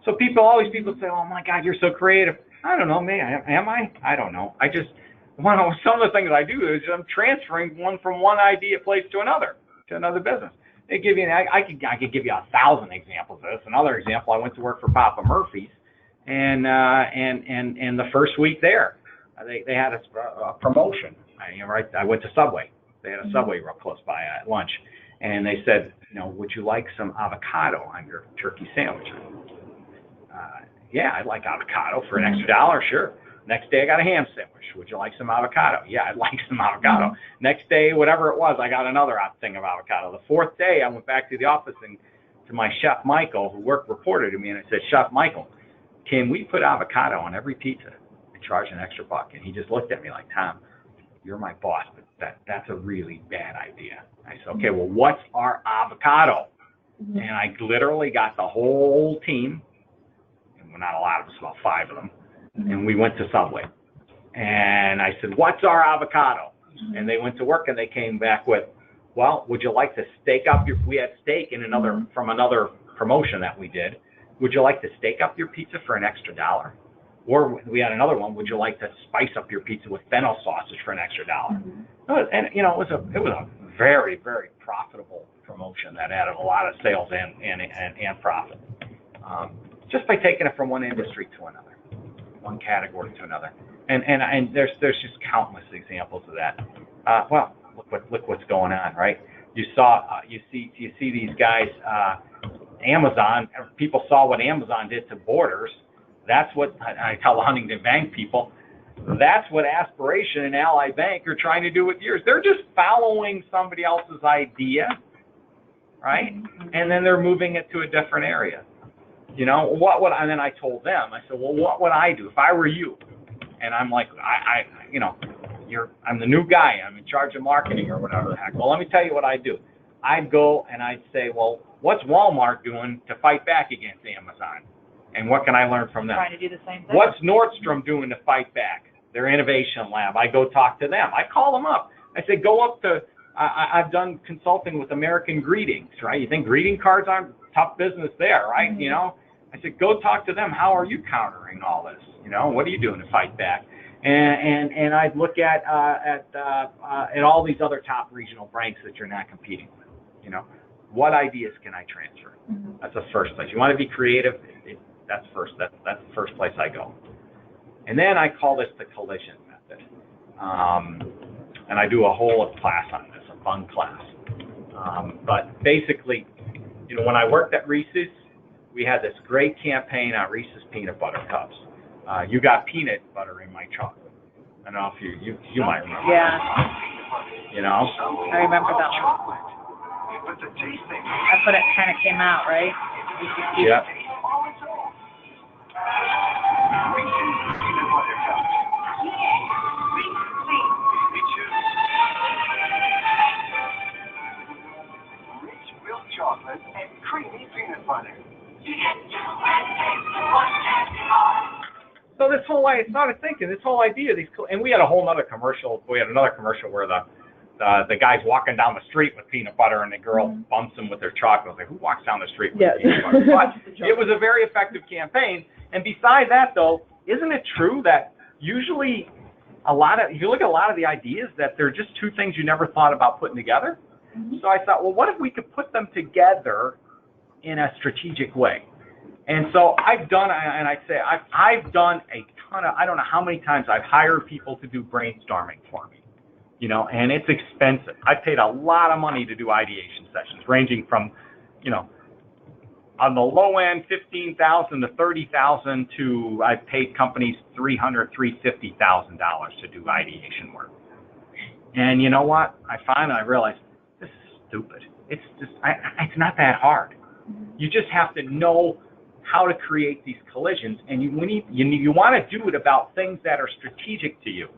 So people say, oh my God, you're so creative. I don't know, am I? I don't know. Some of the things I do is I'm transferring from one idea place to another business. They give you, I could give you 1,000 examples of this. Another example, I went to work for Papa Murphy's, and the first week there, they had a promotion. I went to Subway. They had a Subway real close by at lunch, and they said, would you like some avocado on your turkey sandwich? Yeah, I'd like avocado for an extra $1, sure. Next day, I got a ham sandwich. Would you like some avocado? Yeah, I'd like some avocado. Next day, whatever it was, I got another thing of avocado. The fourth day, I went back to the office and to my chef, Michael, who reported to me, and I said, Chef Michael, can we put avocado on every pizza and charge an extra $1? And he just looked at me like, Tom, you're my boss, but that's a really bad idea. I said, okay, well, what's our avocado? And I literally got the whole team, well, not a lot of us, about 5 of them, and we went to Subway. And I said, what's our avocado? And they went to work and they came back with, well, would you like to steak up we had steak in from another promotion that we did. Would you like to steak up your pizza for an extra $1? Or we had another one, would you like to spice up your pizza with fennel sausage for an extra $1? And it was a very, very profitable promotion that added a lot of sales and profit. Just by taking it from one industry to another, one category to another, and there's just countless examples of that. Well, look what's going on, right? You see these guys, Amazon. People saw what Amazon did to Borders. That's what I tell the Huntington Bank people. That's what Aspiration and Ally Bank are trying to do with yours. They're just following somebody else's idea, right? And then they're moving it to a different area. And then I told them, I said, well, what would I do if I were you? And I'm like, I'm the new guy. I'm in charge of marketing or whatever the heck. Well, let me tell you what I'd do. I'd go and I'd say, well, what's Walmart doing to fight back against Amazon? And what can I learn from them? Trying to do the same thing. What's Nordstrom doing to fight back? Their innovation lab. I go talk to them. I call them up. I say, go up to, I've done consulting with American Greetings, right? You think greeting cards aren't tough business there, right? I said, go talk to them. How are you countering all this? What are you doing to fight back? And I'd look at all these other top regional banks that you're not competing with. You know, what ideas can I transfer? That's the first place. You want to be creative. That's the first place I go. And then I call this the collision method. And I do a whole class on this, a fun class. But basically, you know, when I worked at Reese's, we had this great campaign on Reese's peanut butter cups. You got peanut butter in my chocolate. I don't know if you might remember. Yeah. You know? I remember that one. That's when it kind of came out, right? Yeah. Milk chocolate and creamy peanut butter. So this whole, I started thinking, this whole idea, and we had a whole other commercial. We had another commercial where the guy's walking down the street with peanut butter, and the girl bumps him with their chocolate. I was like, who walks down the street with peanut butter? But it was a very effective campaign. And besides that, though, isn't it true that usually if you look at a lot of the ideas, that they're just two things you never thought about putting together? So I thought, well, what if we could put them together in a strategic way? And so I've done a ton of, I don't know how many times I've hired people to do brainstorming for me, you know, and it's expensive. I paid a lot of money to do ideation sessions, ranging from, you know, on the low end, $15,000 to $30,000 to I've paid companies $350,000 to do ideation work. And you know what? I realized this is stupid. It's just, it's not that hard. You just have to know how to create these collisions, and you want to do it about things that are strategic to you.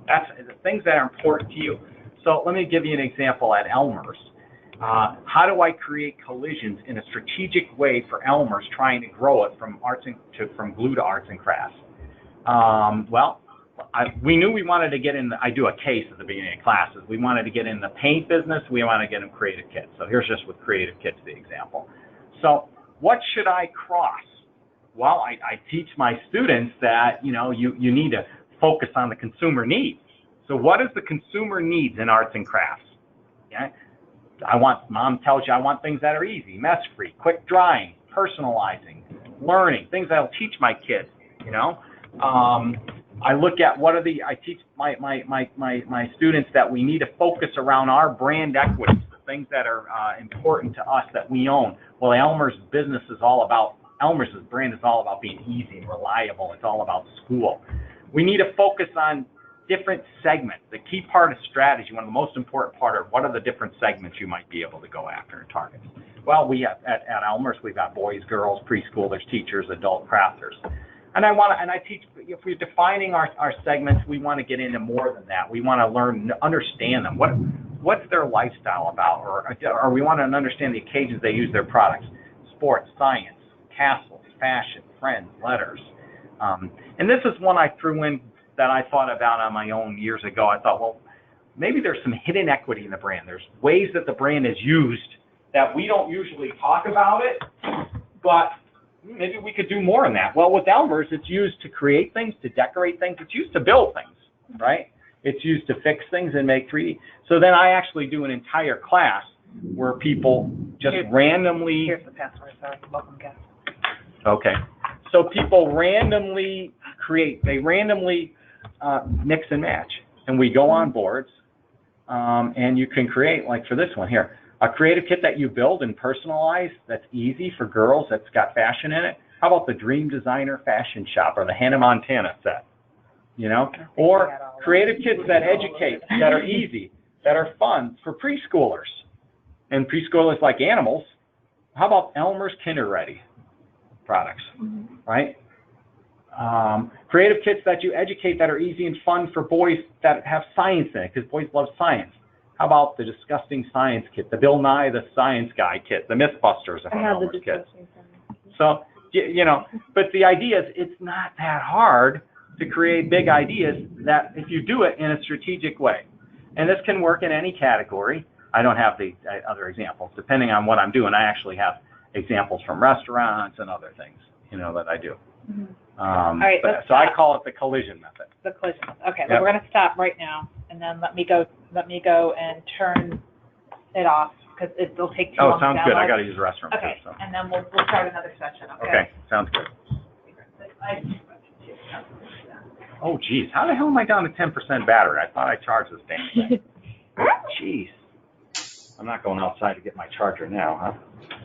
That's the things that are important to you. So let me give you an example at Elmer's. How do I create collisions in a strategic way for Elmer's, trying to grow it from glue to arts and crafts? We knew we wanted to get in. I do a case at the beginning of classes. We wanted to get in the paint business. We wanted to get in creative kits. So here's just with creative kits the example. So what should I cross? Well, I teach my students that, you know, you need to focus on the consumer needs. So what is the consumer needs in arts and crafts? Okay? Mom tells you I want things that are easy, mess-free, quick drying, personalizing, learning, things that'll teach my kids, you know. I look at I teach my students that we need to focus around our brand equities, the things that are important to us that we own. Well, Elmer's brand is all about being easy and reliable. It's all about school. We need to focus on different segments. The key part of strategy, one of the most important part, are what are the different segments you might be able to go after and target. Well, we have at Elmer's, we've got boys, girls, preschoolers, teachers, adult crafters. And I teach, if we're defining our segments, we want to get into more than that. We want to understand them. What's their lifestyle about? Or we want to understand the occasions they use their products. Sports, science, castles, fashion, friends, letters. And this is one I threw in that I thought about on my own years ago. I thought, well, maybe there's some hidden equity in the brand. There's ways that the brand is used that we don't usually talk about it, but maybe we could do more in that. Well, with Elmer's, it's used to create things, to decorate things. It's used to build things, right? It's used to fix things and make 3D. So then I actually do an entire class where people just randomly... Here's the password, sorry. Welcome, guest. Okay. So people randomly mix and match. And we go on boards, and you can create, like for this one here, a creative kit that you build and personalize that's easy for girls, that's got fashion in it. How about the Dream Designer Fashion Shop or the Hannah Montana set? You know? Or creative kits that educate, that are easy, that are fun for preschoolers. And preschoolers like animals. How about Elmer's Kinder Ready products, right? Creative kits that you educate that are easy and fun for boys that have science in it, because boys love science. How about the Disgusting Science Kit, the Bill Nye the Science Guy kit, the Mythbusters of Elmer's kits. So, you know, but the idea is it's not that hard to create big ideas that if you do it in a strategic way. And this can work in any category. I don't have the other examples. Depending on what I'm doing, I actually have examples from restaurants and other things. that I do. right, let's so I stop. call it the collision method. The collision. Okay, Yep. well, we're gonna stop right now, and then let me go and turn it off, because it'll take too long Oh, to sounds good. I download. got to use the restroom Okay, too. So. and then we'll start another session, okay? Okay, sounds good. I- Oh, geez, how the hell am I down to 10% battery? I thought I charged this damn thing. Jeez. I'm not going outside to get my charger now, huh?